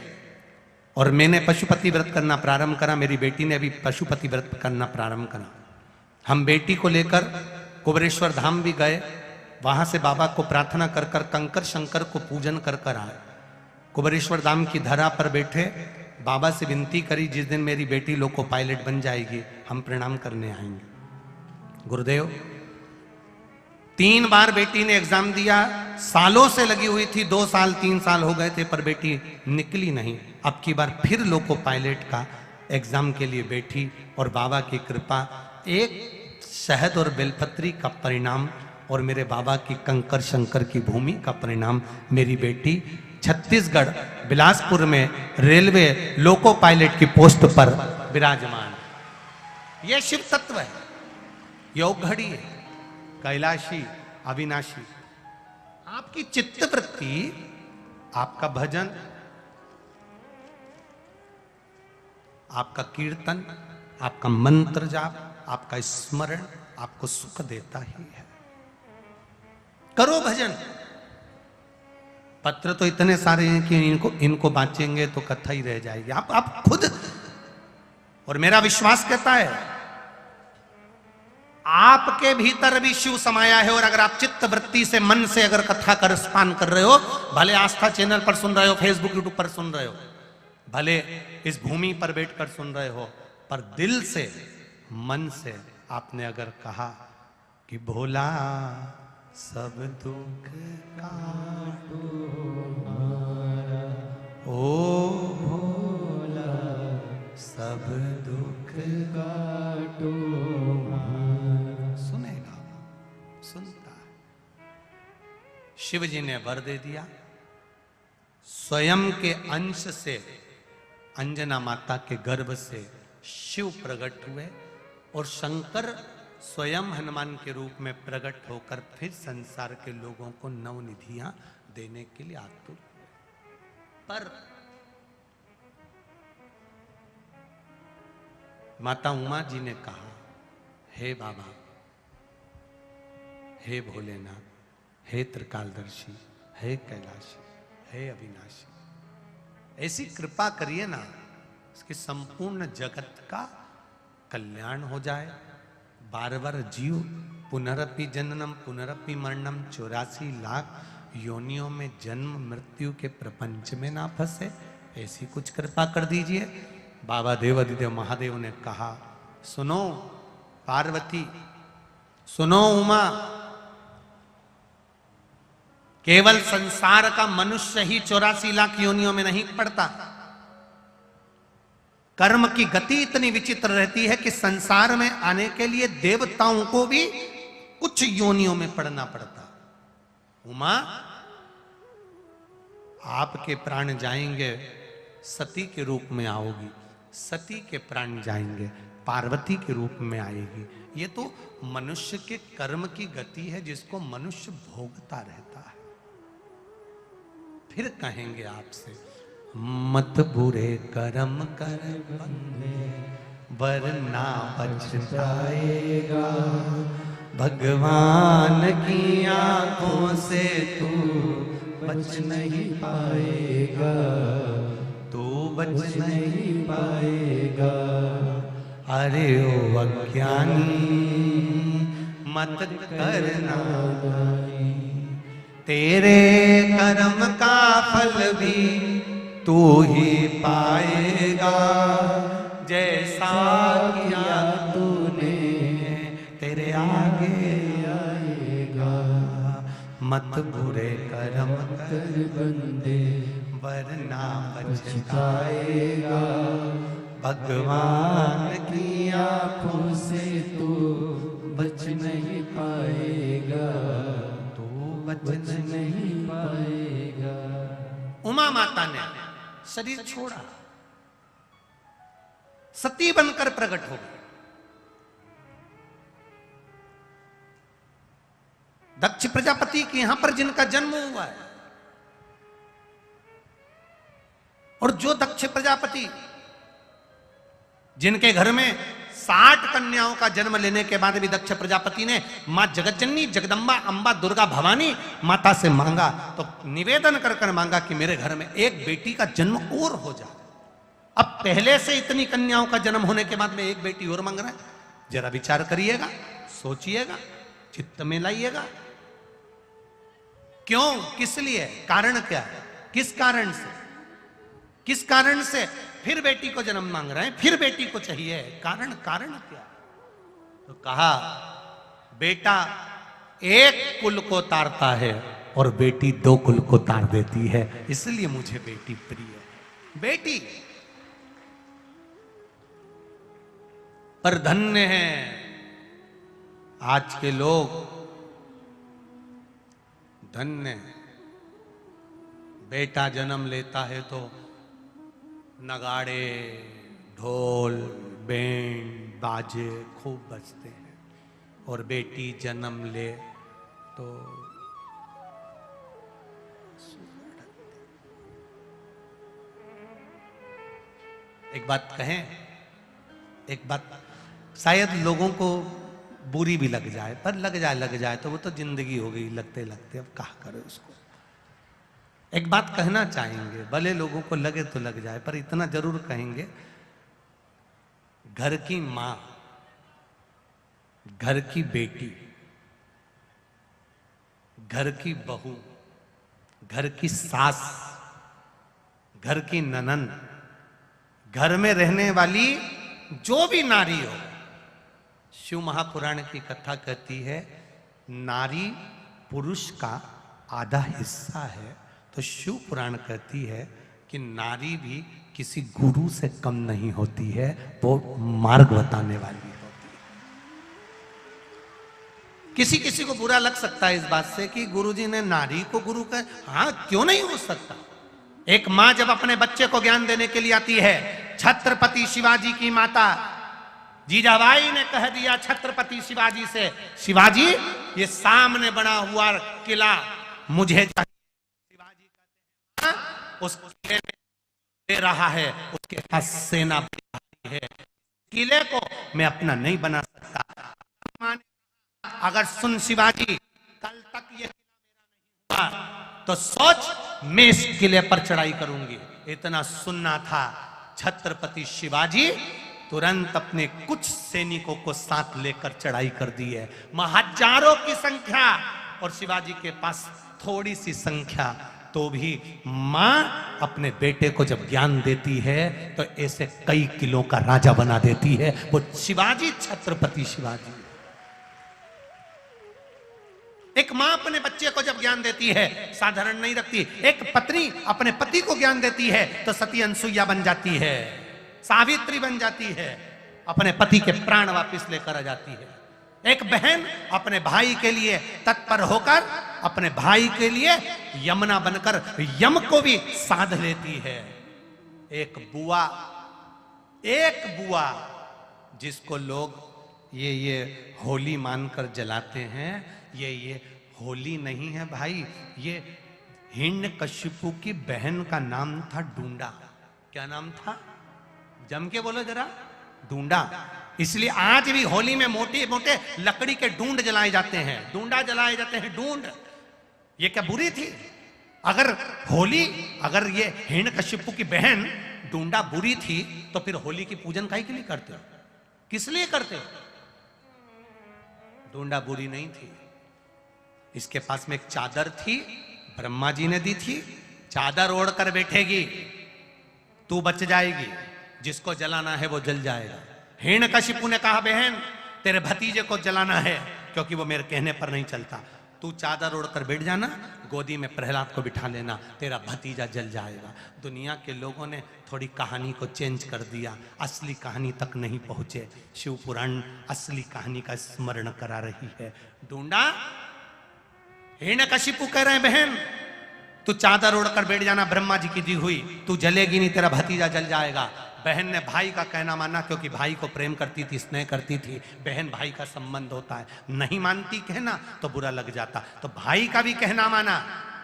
और मैंने पशुपति व्रत करना प्रारंभ करा। मेरी बेटी ने भी पशुपति व्रत करना प्रारंभ करा। हम बेटी को लेकर कुबेरेश्वर धाम भी गए, वहां से बाबा को प्रार्थना कर कर कंकर शंकर को पूजन कर कर आए। कुबेरेश्वर धाम की धरा पर बैठे बाबा से विनती करी, जिस दिन मेरी बेटी लोको पायलट बन जाएगी हम प्रणाम करने आएंगे। गुरुदेव 3 बार बेटी ने एग्जाम दिया, सालों से लगी हुई थी, 2 साल 3 साल हो गए थे, पर बेटी निकली नहीं। अब की बार फिर लोको पायलट का एग्जाम के लिए बैठी, और बाबा की कृपा, एक शहद और बेलपत्री का परिणाम और मेरे बाबा की कंकर शंकर की भूमि का परिणाम, मेरी बेटी छत्तीसगढ़ बिलासपुर में रेलवे लोको पायलट की पोस्ट पर विराजमान। यह शिव तत्व है, योग घड़ी है, कैलाशी अविनाशी। आपकी चित्तवृत्ति, आपका भजन, आपका कीर्तन, आपका मंत्र जाप, आपका स्मरण आपको सुख देता ही है। करो भजन। पत्र तो इतने सारे हैं कि इनको बांचेंगे तो कथा ही रह जाएगी। आप खुद, और मेरा विश्वास कहता है आपके भीतर भी शिव समाया है। और अगर आप चित्त वृत्ति से, मन से अगर कथा का रसपान कर रहे हो, भले आस्था चैनल पर सुन रहे हो, फेसबुक यूट्यूब पर सुन रहे हो, भले इस भूमि पर बैठकर सुन रहे हो, पर दिल से, मन से आपने अगर कहा कि भोला सब दुख काटो हमारा, ओ भोला सब दुख काटो हमारा, सुनेगा, सुनता है। शिव जी ने वर दे दिया, स्वयं के अंश से अंजना माता के गर्भ से शिव प्रकट हुए और शंकर स्वयं हनुमान के रूप में प्रकट होकर फिर संसार के लोगों को नवनिधियां देने के लिए आतुर हुए। पर माता उमा जी ने कहा, हे बाबा, हे भोलेनाथ, हे त्रिकालदर्शी, हे कैलाशी, हे अविनाशी, ऐसी कृपा करिए ना इसके संपूर्ण जगत का कल्याण हो जाए। बार बार जीव पुनरपि जननम पुनरपि मरणम 84 लाख योनियों में जन्म मृत्यु के प्रपंच में ना फंसे, ऐसी कुछ कृपा कर दीजिए। बाबा देवाधिदेव महादेव ने कहा, सुनो पार्वती, सुनो उमा, केवल संसार का मनुष्य ही 84 लाख योनियों में नहीं पड़ता। कर्म की गति इतनी विचित्र रहती है कि संसार में आने के लिए देवताओं को भी कुछ योनियों में पड़ना पड़ता। उमा, आपके प्राण जाएंगे सती के रूप में आओगी, सती के प्राण जाएंगे पार्वती के रूप में आएगी। ये तो मनुष्य के कर्म की गति है जिसको मनुष्य भोगता रहता है। फिर कहेंगे आपसे, मत बुरे कर्म कर बंदे वरना पछताएगा, भगवान की आंखों से तू बच नहीं पाएगा, तू बच नहीं पाएगा। अरे ओ अज्ञानी मत करना, तेरे कर्म का फल भी तू ही पाएगा, जैसा किया तूने तेरे आगे आएगा। मत बुरे कर्म कर बंदे वरना पछताएगा, भगवान की आंखों से तू बच नहीं पाएगा, तू बच नहीं पाएगा। उमा माता ने शरीर छोड़ा, सती बनकर प्रकट हो गई। दक्ष प्रजापति के यहां पर जिनका जन्म हुआ है, और जो दक्ष प्रजापति जिनके घर में 60 कन्याओं का जन्म लेने के बाद भी दक्ष प्रजापति ने मां जगतजननी जगदम्बा अंबा दुर्गा भवानी माता से मांगा, तो निवेदन कर कर मांगा कि मेरे घर में एक बेटी का जन्म और हो जाए। अब पहले से इतनी कन्याओं का जन्म होने के बाद में एक बेटी और मांग रहा है। जरा विचार करिएगा, सोचिएगा, चित्त में लाइएगा। क्यों, किस लिए, कारण क्या है, किस कारण से, किस कारण से फिर बेटी को जन्म मांग रहे हैं, फिर बेटी को चाहिए, कारण क्या? तो कहा, बेटा एक कुल को तारता है और बेटी 2 कुल को तार देती है, इसलिए मुझे बेटी प्रिय है। बेटी पर धन्य है आज के लोग, धन्य है। बेटा जन्म लेता है तो नगाड़े, ढोल, बैंड, बाजे खूब बजते हैं, और बेटी जन्म ले तो एक बात कहें, एक बात शायद लोगों को बुरी भी लग जाए, पर लग जाए तो वो तो जिंदगी हो गई, लगते लगते अब कहा करे उसको। एक बात कहना चाहेंगे, भले लोगों को लगे तो लग जाए, पर इतना जरूर कहेंगे, घर की मां, घर की बेटी, घर की बहू, घर की सास, घर की ननंद, घर में रहने वाली जो भी नारी हो, शिव महापुराण की कथा कहती है नारी पुरुष का आधा हिस्सा है, तो शिव पुराण कहती है कि नारी भी किसी गुरु से कम नहीं होती है, वो मार्ग बताने वाली होती है। किसी किसी को बुरा लग सकता है इस बात से कि गुरुजी ने नारी को गुरु कहा। हाँ, क्यों नहीं हो सकता। एक मां जब अपने बच्चे को ज्ञान देने के लिए आती है, छत्रपति शिवाजी की माता जीजाबाई ने कह दिया छत्रपति शिवाजी से, शिवाजी ये सामने बना हुआ किला मुझे चाहिए। शिवाजी कहते हैं उस किले में दे रहा है, उसके पास सेना है, किले को मैं अपना नहीं बना सकता। अगर सुन शिवाजी, कल तक ये किला मेरा नहीं हुआ तो सोच मैं इस किले पर चढ़ाई करूंगी। इतना सुनना था, छत्रपति शिवाजी तुरंत अपने कुछ सैनिकों को साथ लेकर चढ़ाई कर दी है। हजारों की संख्या और शिवाजी के पास थोड़ी सी संख्या, तो भी मां अपने बेटे को जब ज्ञान देती है तो ऐसे कई किलों का राजा बना देती है। वो शिवाजी, छत्रपति शिवाजी। एक मां अपने बच्चे को जब ज्ञान देती है साधारण नहीं रखती। एक पत्नी अपने पति को ज्ञान देती है तो सती अनसुईया बन जाती है, सावित्री बन जाती है, अपने पति के प्राण वापस लेकर आ जाती है। एक बहन अपने भाई के लिए तत्पर होकर अपने भाई के लिए यमुना बनकर यम को भी साध लेती है। एक बुआ जिसको लोग ये होली मानकर जलाते हैं, ये होली नहीं है भाई, ये हिरण्यकशिपु की बहन का नाम था डूंडा। क्या नाम था? जम के बोलो जरा। डूंडा। इसलिए आज भी होली में मोटे मोटे लकड़ी के डूंड जलाए जाते हैं, डूंडा जलाए जाते हैं। डूंड ये क्या बुरी थी? अगर ये हिरण्यकशिपु की बहन डूंडा बुरी थी तो फिर होली की पूजन काहे के लिए करते हो? किस लिए करते हो? डूंडा बुरी नहीं थी। इसके पास में एक चादर थी, ब्रह्मा जी ने दी थी। चादर ओढ़ कर बैठेगी, तू बच जाएगी, जिसको जलाना है वो जल जाएगा। हिरण्यकशिपु ने कहा बहन तेरे भतीजे को जलाना है क्योंकि वो मेरे कहने पर नहीं चलता, तू चादर ओढ़कर बैठ जाना, गोदी में प्रहलाद को बिठा लेना, तेरा भतीजा जल जाएगा। दुनिया के लोगों ने थोड़ी कहानी को चेंज कर दिया, असली कहानी तक नहीं पहुंचे। शिव पुराण असली कहानी का स्मरण करा रही है। डूंडा हिरण्यकशिपु कह रहे हैं बहन तू चादर ओढ़कर बैठ जाना, ब्रह्मा जी की दी हुई, तू जलेगी नहीं, तेरा भतीजा जल जाएगा। बहन ने भाई का कहना माना क्योंकि भाई को प्रेम करती थी, स्नेह करती थी। बहन भाई का संबंध होता है, नहीं मानती कहना तो बुरा लग जाता, तो भाई का भी कहना माना।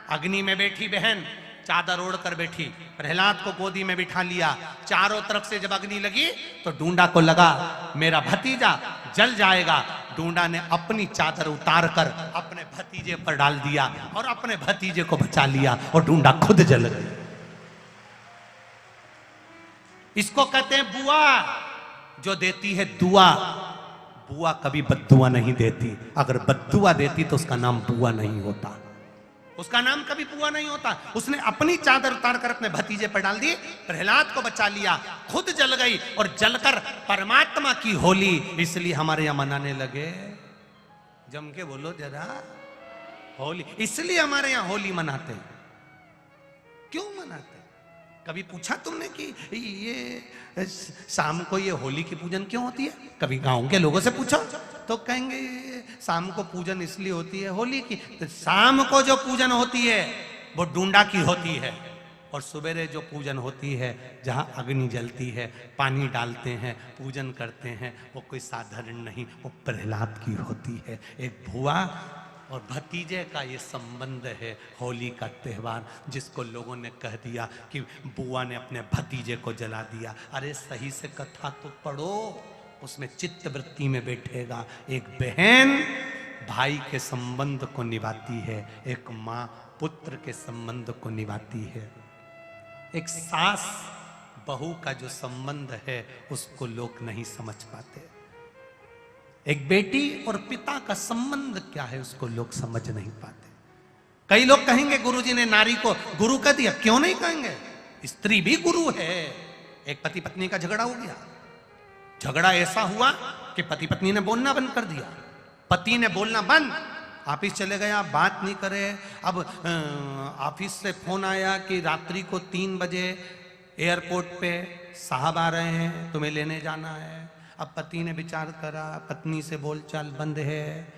अग्नि में बैठी बहन, चादर ओढ़कर बैठी, प्रहलाद को गोदी में बिठा लिया। चारों तरफ से जब अग्नि लगी तो डूंडा को लगा मेरा भतीजा जल जाएगा। डूंडा ने अपनी चादर उतारकर अपने भतीजे पर डाल दिया और अपने भतीजे को बचा लिया और डूंडा खुद जल गई। इसको कहते हैं बुआ, जो देती है दुआ। बुआ कभी बद्दुआ नहीं देती, अगर बद्दुआ देती तो उसका नाम बुआ नहीं होता, उसका नाम कभी बुआ नहीं होता। उसने अपनी चादर उतारकर अपने भतीजे पर डाल दी, प्रहलाद को बचा लिया, खुद जल गई और जलकर परमात्मा की होली इसलिए हमारे यहां मनाने लगे। जम के बोलो जरा, होली इसलिए हमारे यहां होली मनाते हैं। क्यों मनाते हैं? कभी पूछा तुमने कि ये शाम को ये होली की पूजन क्यों होती है? कभी गांव के लोगों से पूछो तो कहेंगे शाम को पूजन इसलिए होती है होली की। तो शाम को जो पूजन होती है वो डूंडा की होती है, और सवेरे जो पूजन होती है जहां अग्नि जलती है, पानी डालते हैं, पूजन करते हैं, वो कोई साधारण नहीं, वो प्रहलाद की होती है। एक बुआ और भतीजे का ये संबंध है, होली का त्यौहार, जिसको लोगों ने कह दिया कि बुआ ने अपने भतीजे को जला दिया। अरे सही से कथा तो पढ़ो, उसमें चित्त वृत्ति में बैठेगा। एक बहन भाई के संबंध को निभाती है, एक माँ पुत्र के संबंध को निभाती है। एक सास बहू का जो संबंध है उसको लोग नहीं समझ पाते। एक बेटी और पिता का संबंध क्या है उसको लोग समझ नहीं पाते। कई लोग कहेंगे गुरुजी ने नारी को गुरु कह दिया, क्यों नहीं कहेंगे? स्त्री भी गुरु है। एक पति पत्नी का झगड़ा हो गया, झगड़ा ऐसा हुआ आपके पति पत्नी ने बोलना बंद कर दिया, पति ने बोलना बंद, ऑफिस चले गए, आप बात नहीं करे। अब ऑफिस से फोन आया कि रात्रि को 3 बजे एयरपोर्ट पे साहब आ रहे हैं, तुम्हें लेने जाना है। अब पति ने विचार करा, पत्नी से बोलचाल बंद है,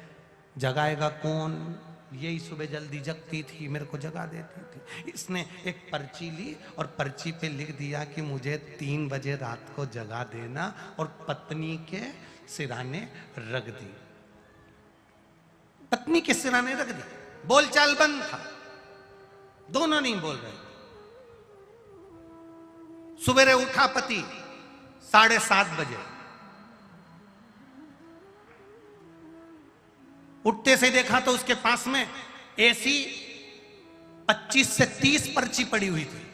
जगाएगा कौन, यही सुबह जल्दी जगती थी, मेरे को जगा देती थी। इसने एक पर्ची ली और पर्ची पे लिख दिया कि मुझे 3 बजे रात को जगा देना, और पत्नी के सिराने रख दी, पत्नी के सिराने रख दी। बोलचाल बंद था, दोनों नहीं बोल रहे। सवेरे उठा पति 7:30 बजे, उठते से देखा तो उसके पास में ऐसी 25 से 30 पर्ची पड़ी हुई थी,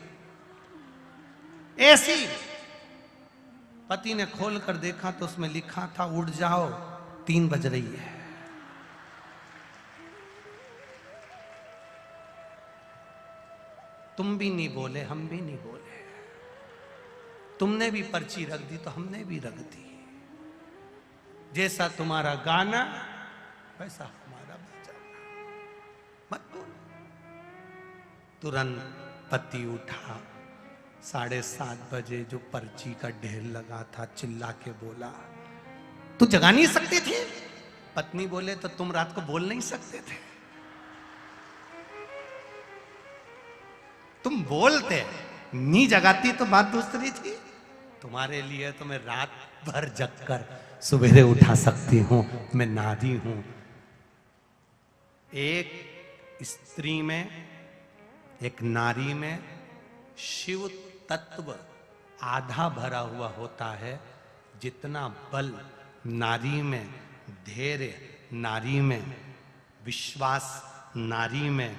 ऐसी। पति ने खोल कर देखा तो उसमें लिखा था, उठ जाओ 3 बज रही है। तुम भी नहीं बोले, हम भी नहीं बोले, तुमने भी पर्ची रख दी तो हमने भी रख दी। जैसा तुम्हारा गाना वैसा हमारा बजाना, मत बोलो। तुरंत पति उठा, 7:30 बजे जो पर्ची का ढेर लगा था, चिल्ला के बोला, तू जगा नहीं सकती थी? पत्नी बोले, तो तुम रात को बोल नहीं सकते थे? तुम बोलते, नहीं जगाती तो बात दूसरी थी। तुम्हारे लिए तो मैं रात भर जगकर सवेरे उठा सकती हूं, मैं नारी हूं। एक स्त्री में, एक नारी में शिव तत्व आधा भरा हुआ होता है। जितना बल नारी में, धैर्य नारी में, विश्वास नारी में,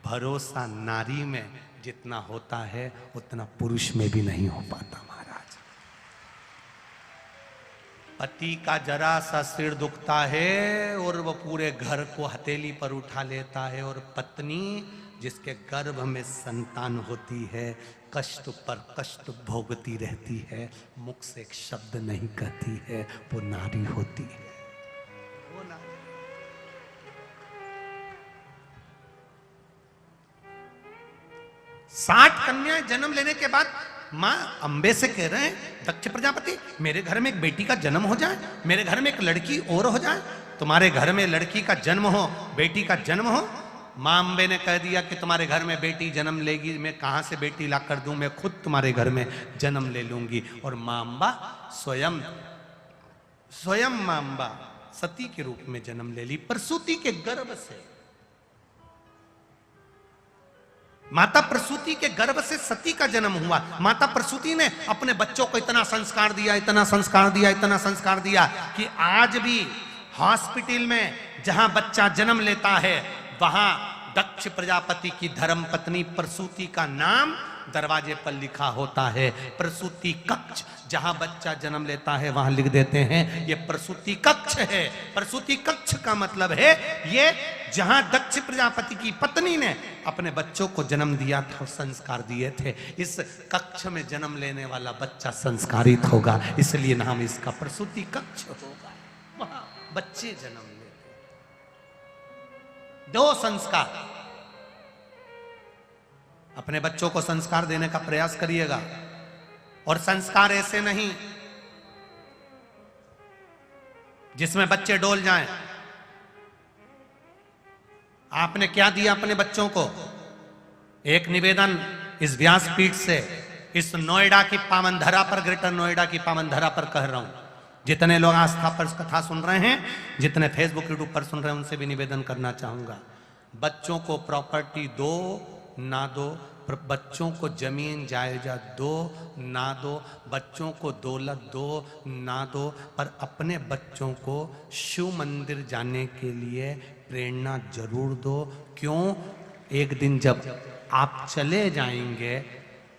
भरोसा नारी में जितना होता है, उतना पुरुष में भी नहीं हो पाता महाराज। पति का जरा सा सिर दुखता है और वो पूरे घर को हथेली पर उठा लेता है, और पत्नी जिसके गर्भ में संतान होती है, कष्ट पर कष्ट भोगती रहती है, मुख से एक शब्द नहीं कहती है, वो नारी होती है। वो नारी 60 कन्याएं जन्म लेने के बाद मां अंबे से कह रहे हैं, दक्ष प्रजापति मेरे घर में एक बेटी का जन्म हो जाए, मेरे घर में एक लड़की और हो जाए। तुम्हारे घर में लड़की का जन्म हो, बेटी का जन्म हो। मां अंबे ने कह दिया कि तुम्हारे घर में बेटी जन्म लेगी, मैं कहां से बेटी ला कर दूं, मैं खुद तुम्हारे घर में जन्म ले लूंगी। और मां अंबा स्वयं मां अंबा सती के रूप में जन्म ले ली, प्रसूति के गर्भ से। माता प्रसूति के गर्भ से सती का जन्म हुआ। माता प्रसूति ने अपने बच्चों को इतना संस्कार दिया, इतना संस्कार दिया, इतना संस्कार दिया कि आज भी हॉस्पिटल में जहां बच्चा जन्म लेता है, वहां दक्ष प्रजापति की धर्म पत्नी प्रसूति का नाम दरवाजे पर लिखा होता है। प्रसूति कक्ष, जहां बच्चा जन्म लेता है वहां लिख देते हैं ये प्रसूति कक्ष है। प्रसूति कक्ष का मतलब है ये जहां दक्ष प्रजापति की पत्नी ने अपने बच्चों को जन्म दिया था, संस्कार दिए थे। इस कक्ष में जन्म लेने वाला बच्चा संस्कारित होगा, इसलिए नाम इसका प्रसूति कक्ष होगा। वहां बच्चे जन्म लेते। 2 संस्कार, अपने बच्चों को संस्कार देने का प्रयास करिएगा। और संस्कार ऐसे नहीं जिसमें बच्चे डोल जाएं। आपने क्या दिया अपने बच्चों को? एक निवेदन इस व्यासपीठ से, इस नोएडा की पावन धरा पर, ग्रेटर नोएडा की पावन धरा पर कह रहा हूं। जितने लोग आस्था पर कथा सुन रहे हैं, जितने फेसबुक यूट्यूब पर सुन रहे हैं, उनसे भी निवेदन करना चाहूंगा, बच्चों को प्रॉपर्टी दो ना दो, बच्चों को जमीन जायदाद दो ना दो, बच्चों को दौलत दो ना दो, पर अपने बच्चों को शिव मंदिर जाने के लिए प्रेरणा जरूर दो। क्यों? एक दिन जब आप चले जाएंगे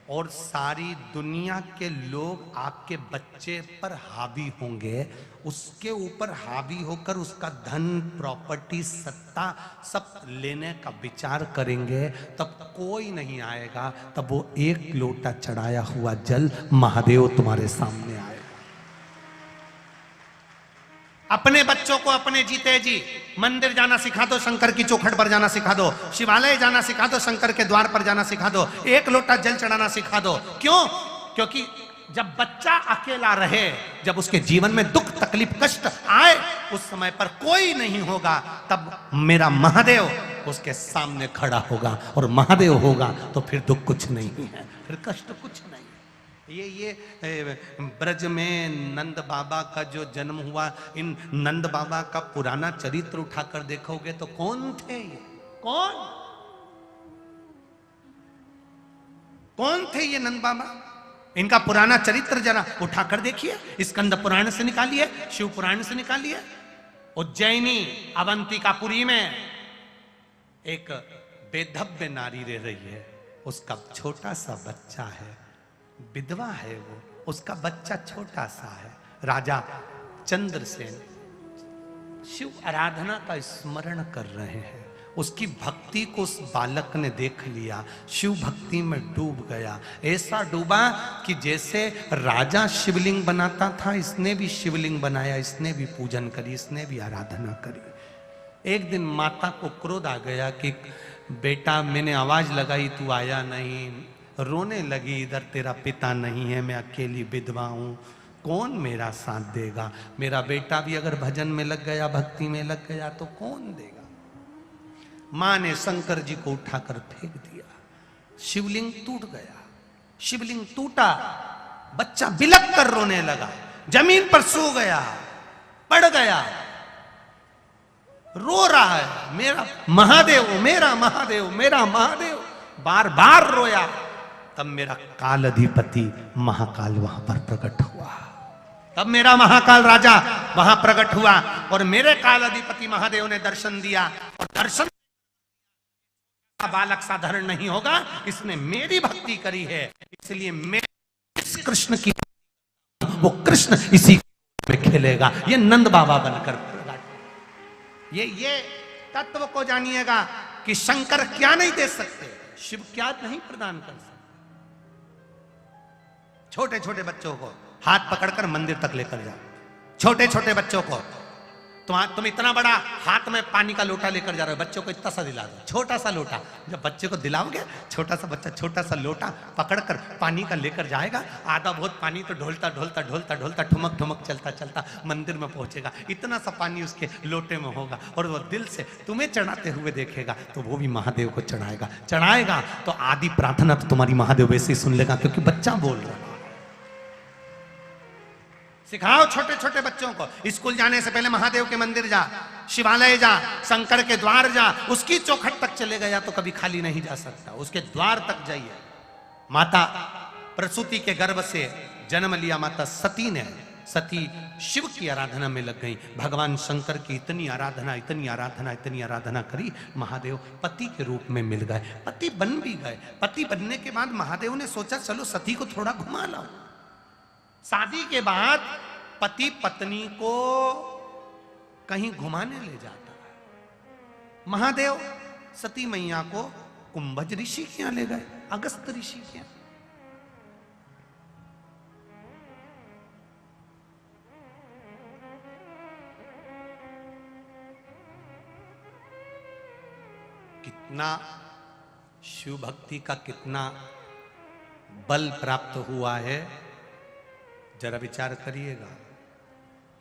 और सारी दुनिया के लोग आपके बच्चे पर हावी होंगे, उसके ऊपर हावी होकर उसका धन, प्रॉपर्टी, सत्ता सब लेने का विचार करेंगे, तब कोई नहीं आएगा। तब वो एक लोटा चढ़ाया हुआ जल महादेव तुम्हारे सामने आएगा। अपने बच्चों को अपने जीते जी मंदिर जाना सिखा दो, शंकर की चौखट पर जाना सिखा दो, शिवालय जाना सिखा दो, शंकर के द्वार पर जाना सिखा दो, एक लोटा जल चढ़ाना सिखा दो। क्यों? क्योंकि जब बच्चा अकेला रहे, जब उसके जीवन में दुख तकलीफ कष्ट आए, उस समय पर कोई नहीं होगा, तब मेरा महादेव उसके सामने खड़ा होगा, और महादेव होगा तो फिर दुख कुछ नहीं है, फिर कष्ट कुछ नहीं। ये ब्रज में नंद बाबा का जो जन्म हुआ, इन नंद बाबा का पुराना चरित्र उठाकर देखोगे तो कौन थे ये? कौन थे ये नंद बाबा? इनका पुराना चरित्र जरा उठाकर देखिए, स्कंद पुराण से निकालिए, शिव पुराण से निकालिए। उज्जैनी अवंतिकापुरी में एक बेधव्य नारी रह रही है, उसका छोटा सा बच्चा है, विधवा है वो, उसका बच्चा छोटा सा है। राजा चंद्रसेन शिव आराधना का स्मरण कर रहे हैं, उसकी भक्ति को उस बालक ने देख लिया, शिव भक्ति में डूब गया। ऐसा डूबा कि जैसे राजा शिवलिंग बनाता था, इसने भी शिवलिंग बनाया, इसने भी पूजन करी, इसने भी आराधना करी। एक दिन माता को क्रोध आ गया कि बेटा मैंने आवाज लगाई तू आया नहीं, रोने लगी, इधर तेरा पिता नहीं है, मैं अकेली विधवा हूं, कौन मेरा साथ देगा? मेरा बेटा भी अगर भजन में लग गया, भक्ति में लग गया तो कौन देगा? मां ने शंकर जी को उठाकर फेंक दिया, शिवलिंग टूट गया। शिवलिंग टूटा, बच्चा बिलक कर रोने लगा, जमीन पर सो गया, पड़ गया, रो रहा है, मेरा महादेव, मेरा महादेव, मेरा महादेव, बार बार रोया। तब मेरा काल अधिपति महाकाल वहां पर प्रकट हुआ, तब मेरा महाकाल राजा वहां प्रकट हुआ, और मेरे काल अधिपति महादेव ने दर्शन दिया, और दर्शन बालक साधारण नहीं होगा, इसने मेरी भक्ति करी है, इसलिए मैं इस कृष्ण की, वो कृष्ण इसी में खेलेगा। ये नंद बाबा बनकर प्रकट। ये तत्व को जानिएगा कि शंकर क्या नहीं दे सकते, शिव क्या नहीं प्रदान कर सकते। छोटे छोटे बच्चों को हाथ पकड़कर मंदिर तक लेकर जाओ, छोटे छोटे बच्चों को, तुम इतना बड़ा हाथ में पानी का लोटा लेकर जा रहे हो, बच्चों को इतना सा दिला दो, छोटा सा लोटा। जब बच्चे को दिलाओगे, छोटा सा बच्चा छोटा सा लोटा पकड़कर पानी का लेकर जाएगा, आधा बहुत पानी तो ढोलता ढोलता ढोलता ढोलता ठुमक ठुमक चलता चलता मंदिर में पहुंचेगा, इतना सा पानी उसके लोटे में होगा, और वो दिल से तुम्हें चढ़ाते हुए देखेगा तो वो भी महादेव को चढ़ाएगा तो आदि प्रार्थना तो तुम्हारी महादेव वैसे ही सुन लेगा, क्योंकि बच्चा बोल रहा है। सिखाओ छोटे छोटे बच्चों को, स्कूल जाने से पहले महादेव के मंदिर जा, शिवालय जा, शंकर के द्वार जा, उसकी चौखट तक चले गया तो कभी खाली नहीं जा सकता, उसके द्वार तक जाइए। माता प्रसूति के गर्भ से जन्म लिया माता सती ने, सती शिव की आराधना में लग गई, भगवान शंकर की इतनी आराधना इतनी आराधना इतनी आराधना करी, महादेव पति के रूप में मिल गए, पति बन भी गए। पति बनने के बाद महादेव ने सोचा चलो सती को थोड़ा घुमा लाओ। शादी के बाद पति पत्नी को कहीं घुमाने ले जाता है, महादेव सती मैया को कुंभज ऋषि के यहां ले गए, अगस्त ऋषि के यहां। कितना शिव भक्ति का कितना बल प्राप्त हुआ है, जरा विचार करिएगा।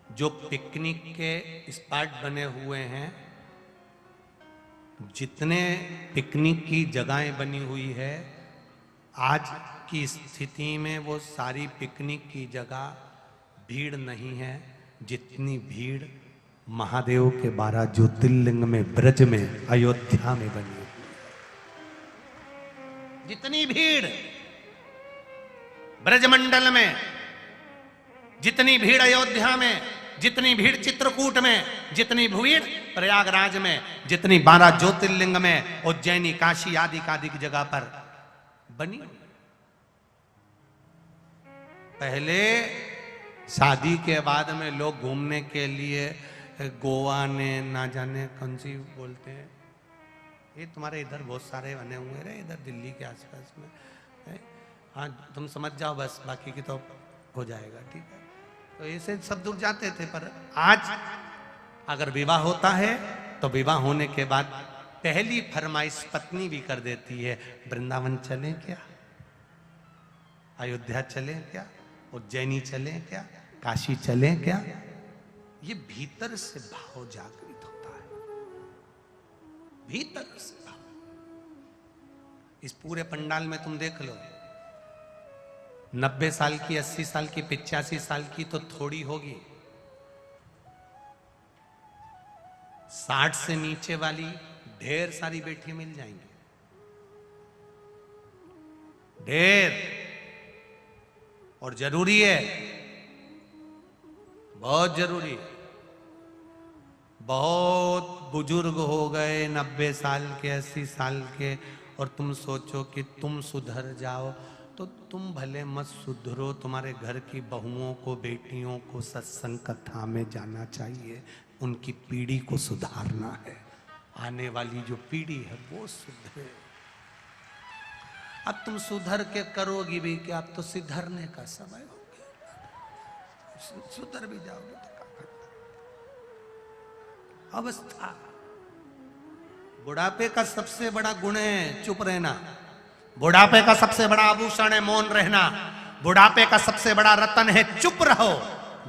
जो पिकनिक के स्पॉट बने हुए हैं, जितने पिकनिक की जगहें बनी हुई है, आज की स्थिति में वो सारी पिकनिक की जगह भीड़ नहीं है जितनी भीड़ महादेव के 12 ज्योतिर्लिंग में ब्रज में अयोध्या में बनी है। जितनी भीड़ ब्रजमंडल में, जितनी भीड़ अयोध्या में, जितनी भीड़ चित्रकूट में, जितनी भीड़ प्रयागराज में, जितनी 12 ज्योतिर्लिंग में, उज्जैनी काशी आदि आदि की जगह पर बनी। पहले शादी के बाद में लोग घूमने के लिए गोवा ने ना जाने कौन सी बोलते हैं, ये तुम्हारे इधर बहुत सारे बने हुए रहे, इधर दिल्ली के आसपास में। हाँ तुम समझ जाओ बस, बाकी की तो हो जाएगा, ठीक है। तो ऐसे सब दूर जाते थे। पर आज अगर विवाह होता है तो विवाह होने के बाद पहली फरमाइश पत्नी भी कर देती है, वृंदावन चलें क्या, अयोध्या चलें क्या, उज्जैनी चलें क्या, काशी चलें क्या। ये भीतर से भाव जागृत होता है, भीतर से भाव। इस पूरे पंडाल में तुम देख लो, 90 साल की, 80 साल की, 85 साल की तो थोड़ी होगी, 60 से नीचे वाली ढेर सारी बेटी मिल जाएंगी, ढेर। और जरूरी है, बहुत जरूरी है। बहुत बुजुर्ग हो गए 90 साल के, 80 साल के, और तुम सोचो कि तुम सुधर जाओ, तो तुम भले मत सुधरो। तुम्हारे घर की बहुओं को, बेटियों को सत्संग कथा में जाना चाहिए, उनकी पीढ़ी को सुधारना है। आने वाली जो पीढ़ी है वो सुधरे। अब तुम सुधर के करोगी भी क्या, अब तो सिधरने का समय हो गया। सुधर भी जाओगे तो क्या करना। अवस्था, बुढ़ापे का सबसे बड़ा गुण है चुप रहना। बुढ़ापे का सबसे बड़ा आभूषण है मौन रहना। बुढ़ापे का सबसे बड़ा रतन है चुप रहो।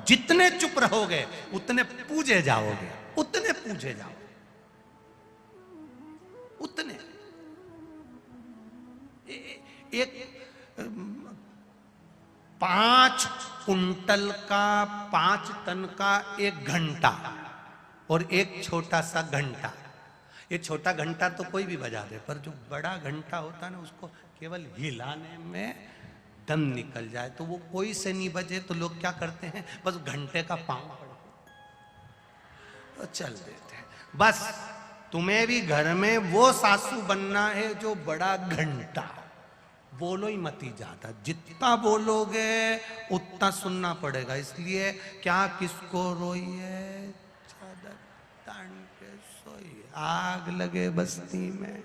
जितने चुप रहोगे उतने पूजे जाओगे, उतने पूजे जाओगे, उतने। एक 5 कुंटल का, 5 टन का एक घंटा और एक छोटा सा घंटा। ये छोटा घंटा तो कोई भी बजा दे, पर जो बड़ा घंटा होता है ना, उसको केवल हिलाने में दम निकल जाए तो वो कोई से नहीं बजे, तो लोग क्या करते हैं, बस घंटे का पांव पड़ते तो चल देते हैं। बस तुम्हें भी घर में वो सासू बनना है जो बड़ा घंटा। बोलो ही मती ज्यादा, जितना बोलोगे उतना सुनना पड़ेगा। इसलिए क्या किसको रोइए, चादर तान के सोइए, आग लगे बस्ती में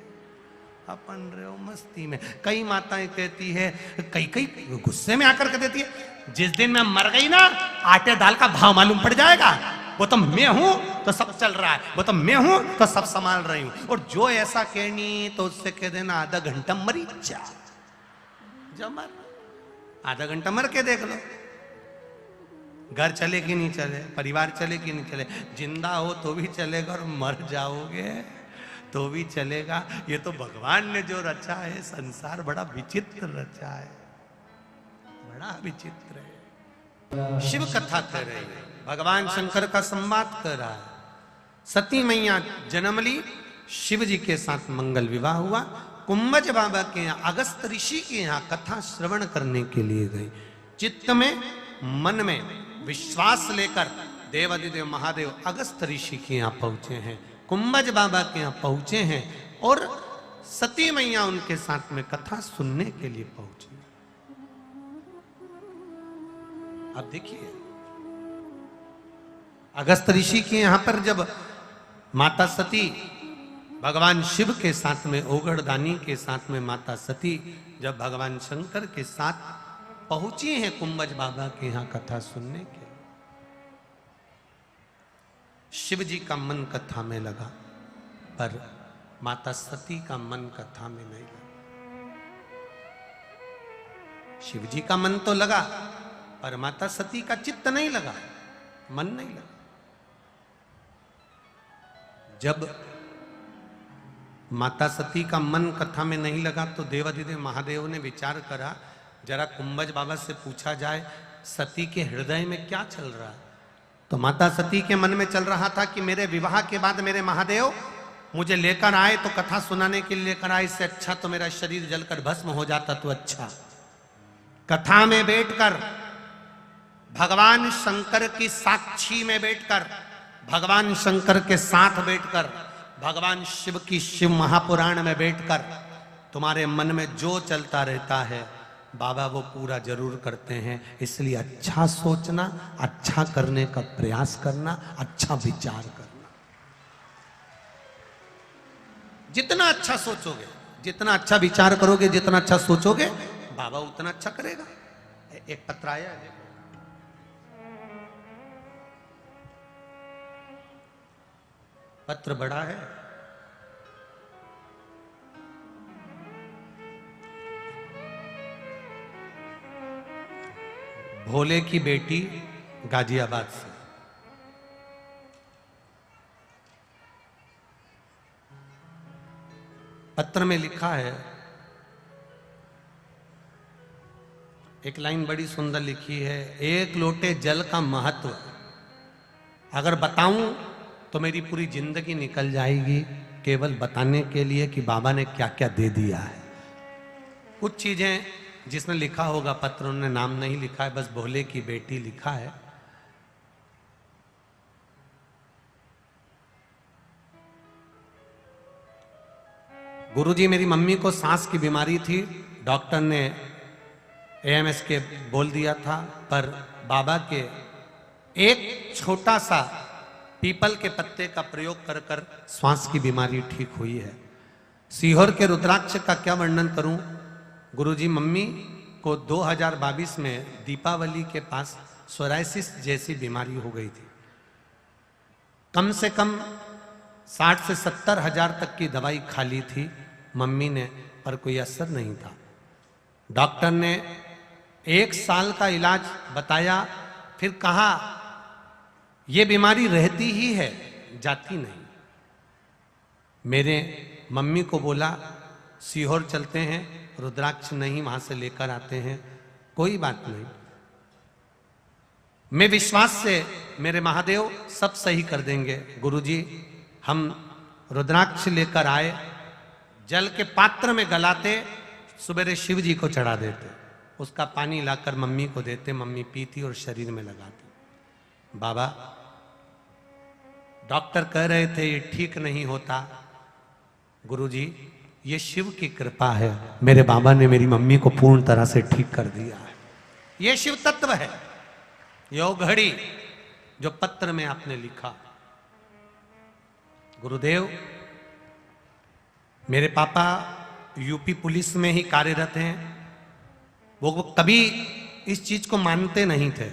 अपन रहो मस्ती में। कई माताएं कहती है, कई गुस्से में आकर के देती है, जिस दिन मैं मर गई ना, आटे दाल का भाव मालूम पड़ जाएगा। वो तो मैं हूं तो सब चल रहा है, वो तो मैं हूं तो सब संभाल रही हूं। और जो ऐसा कहनी तो उससे कह देना आधा घंटा मरी जा, जमर आधा घंटा मर के देख लो, घर चले कि नहीं चले, परिवार चले कि नहीं चले। जिंदा हो तो भी चलेगा और मर जाओगे तो भी चलेगा। ये तो भगवान ने जो रचा है संसार, बड़ा विचित्र रचा है, बड़ा विचित्र है। शिव कथा कर रहे हैं, भगवान शंकर का संवाद कर रहा है। सती मैया जन्म ली, शिव जी के साथ मंगल विवाह हुआ। कुंभज बाबा के यहाँ, अगस्त ऋषि के यहाँ कथा श्रवण करने के लिए गई। चित्त में, मन में विश्वास लेकर देवाधिदेव महादेव अगस्त ऋषि के यहाँ पहुंचे हैं, कुंभज बाबा के यहाँ पहुंचे हैं, और सती मैया उनके साथ में कथा सुनने के लिए पहुंची। अब देखिए, अगस्त ऋषि के यहां पर जब माता सती भगवान शिव के साथ में, ओगड़दानी के साथ में माता सती जब भगवान शंकर के साथ पहुंची हैं कुंभज बाबा के यहां कथा सुनने के, शिव जी का मन कथा में लगा, पर माता सती का मन कथा में नहीं लगा। शिव जी का मन तो लगा, पर माता सती का चित्त नहीं लगा, मन नहीं लगा। जब माता सती का मन कथा में नहीं लगा तो देवाधिदेव महादेव ने विचार करा, जरा कुंभज बाबा से पूछा जाए सती के हृदय में क्या चल रहा है। तो माता सती के मन में चल रहा था कि मेरे विवाह के बाद मेरे महादेव मुझे लेकर आए तो कथा सुनाने के लिए लेकर आए, इससे अच्छा तो मेरा शरीर जलकर भस्म हो जाता तो अच्छा। कथा में बैठकर, भगवान शंकर की साक्षी में बैठकर, भगवान शंकर के साथ बैठकर, भगवान शिव की शिव महापुराण में बैठकर तुम्हारे मन में जो चलता रहता है बाबा वो पूरा जरूर करते हैं। इसलिए अच्छा सोचना, अच्छा करने का प्रयास करना, अच्छा विचार करना। जितना अच्छा सोचोगे, जितना अच्छा विचार करोगे, जितना अच्छा सोचोगे, बाबा उतना अच्छा करेगा। एक पत्र आया है, पत्र बड़ा है। भोले की बेटी गाजियाबाद से। पत्र में लिखा है, एक लाइन बड़ी सुंदर लिखी है, एक लोटे जल का महत्व अगर बताऊं तो मेरी पूरी जिंदगी निकल जाएगी केवल बताने के लिए कि बाबा ने क्या क्या दे दिया है। कुछ चीजें जिसने लिखा होगा पत्र, उन्होंने नाम नहीं लिखा है, बस भोले की बेटी लिखा है। गुरुजी, मेरी मम्मी को सांस की बीमारी थी, डॉक्टर ने एएमएस के बोल दिया था, पर बाबा के एक छोटा सा पीपल के पत्ते का प्रयोग कर कर श्वास की बीमारी ठीक हुई है। सीहोर के रुद्राक्ष का क्या वर्णन करूं। गुरुजी, मम्मी को 2022 में दीपावली के पास सोराइसिस जैसी बीमारी हो गई थी। कम से कम 60 से 70 हजार तक की दवाई खा ली थी मम्मी ने, पर कोई असर नहीं था। डॉक्टर ने 1 साल का इलाज बताया, फिर कहा यह बीमारी रहती ही है, जाती नहीं। मेरे मम्मी को बोला सीहोर चलते हैं, रुद्राक्ष नहीं वहां से लेकर आते हैं। कोई बात नहीं, मैं विश्वास से मेरे महादेव सब सही कर देंगे। गुरुजी, हम रुद्राक्ष लेकर आए, जल के पात्र में गलाते, सुबह शिव जी को चढ़ा देते, उसका पानी लाकर मम्मी को देते, मम्मी पीती और शरीर में लगाती। बाबा, डॉक्टर कह रहे थे ये ठीक नहीं होता। गुरुजी, ये शिव की कृपा है, मेरे बाबा ने मेरी मम्मी को पूर्ण तरह से ठीक कर दिया है। ये शिव तत्व है। यो घड़ी जो पत्र में आपने लिखा, गुरुदेव, मेरे पापा यूपी पुलिस में ही कार्यरत हैं। वो कभी इस चीज को मानते नहीं थे,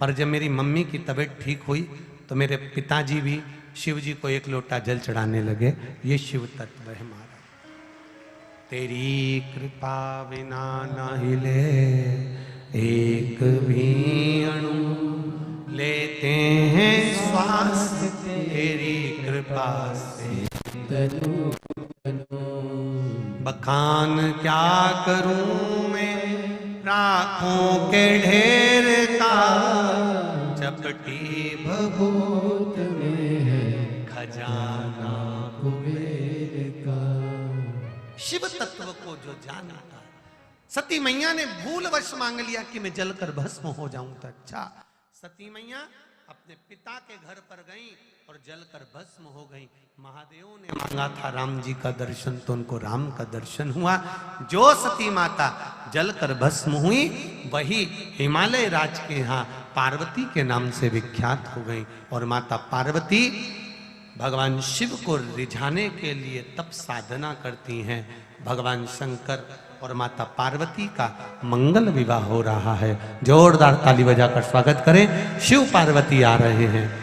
पर जब मेरी मम्मी की तबीयत ठीक हुई तो मेरे पिताजी भी शिव जी को 1 लोटा जल चढ़ाने लगे। ये शिव तत्व है हमारा। तेरी कृपा बिना न हिले एक भी अणु, लेते हैं श्वास तेरी कृपा से तनु। बखान क्या करूं मैं राखों के ढेर का, चपटी भभूत में है खजाना कुबेर का। शिव तत्व को जो जाना था, सती मैया ने भूलवश मांग लिया कि मैं जलकर भस्म हो जाऊं तो अच्छा। सती मैया अपने पिता के घर पर गई और जलकर भस्म हो गई। महादेव ने मांगा था राम जी का दर्शन, तो उनको राम का दर्शन हुआ। जो सती माता जलकर भस्म हुई वही हिमालय राज के यहाँ पार्वती के नाम से विख्यात हो गई। और माता पार्वती भगवान शिव को रिझाने के लिए तप साधना करती हैं। भगवान शंकर और माता पार्वती का मंगल विवाह हो रहा है। जोरदार ताली बजाकर स्वागत करें। शिव पार्वती आ रहे हैं।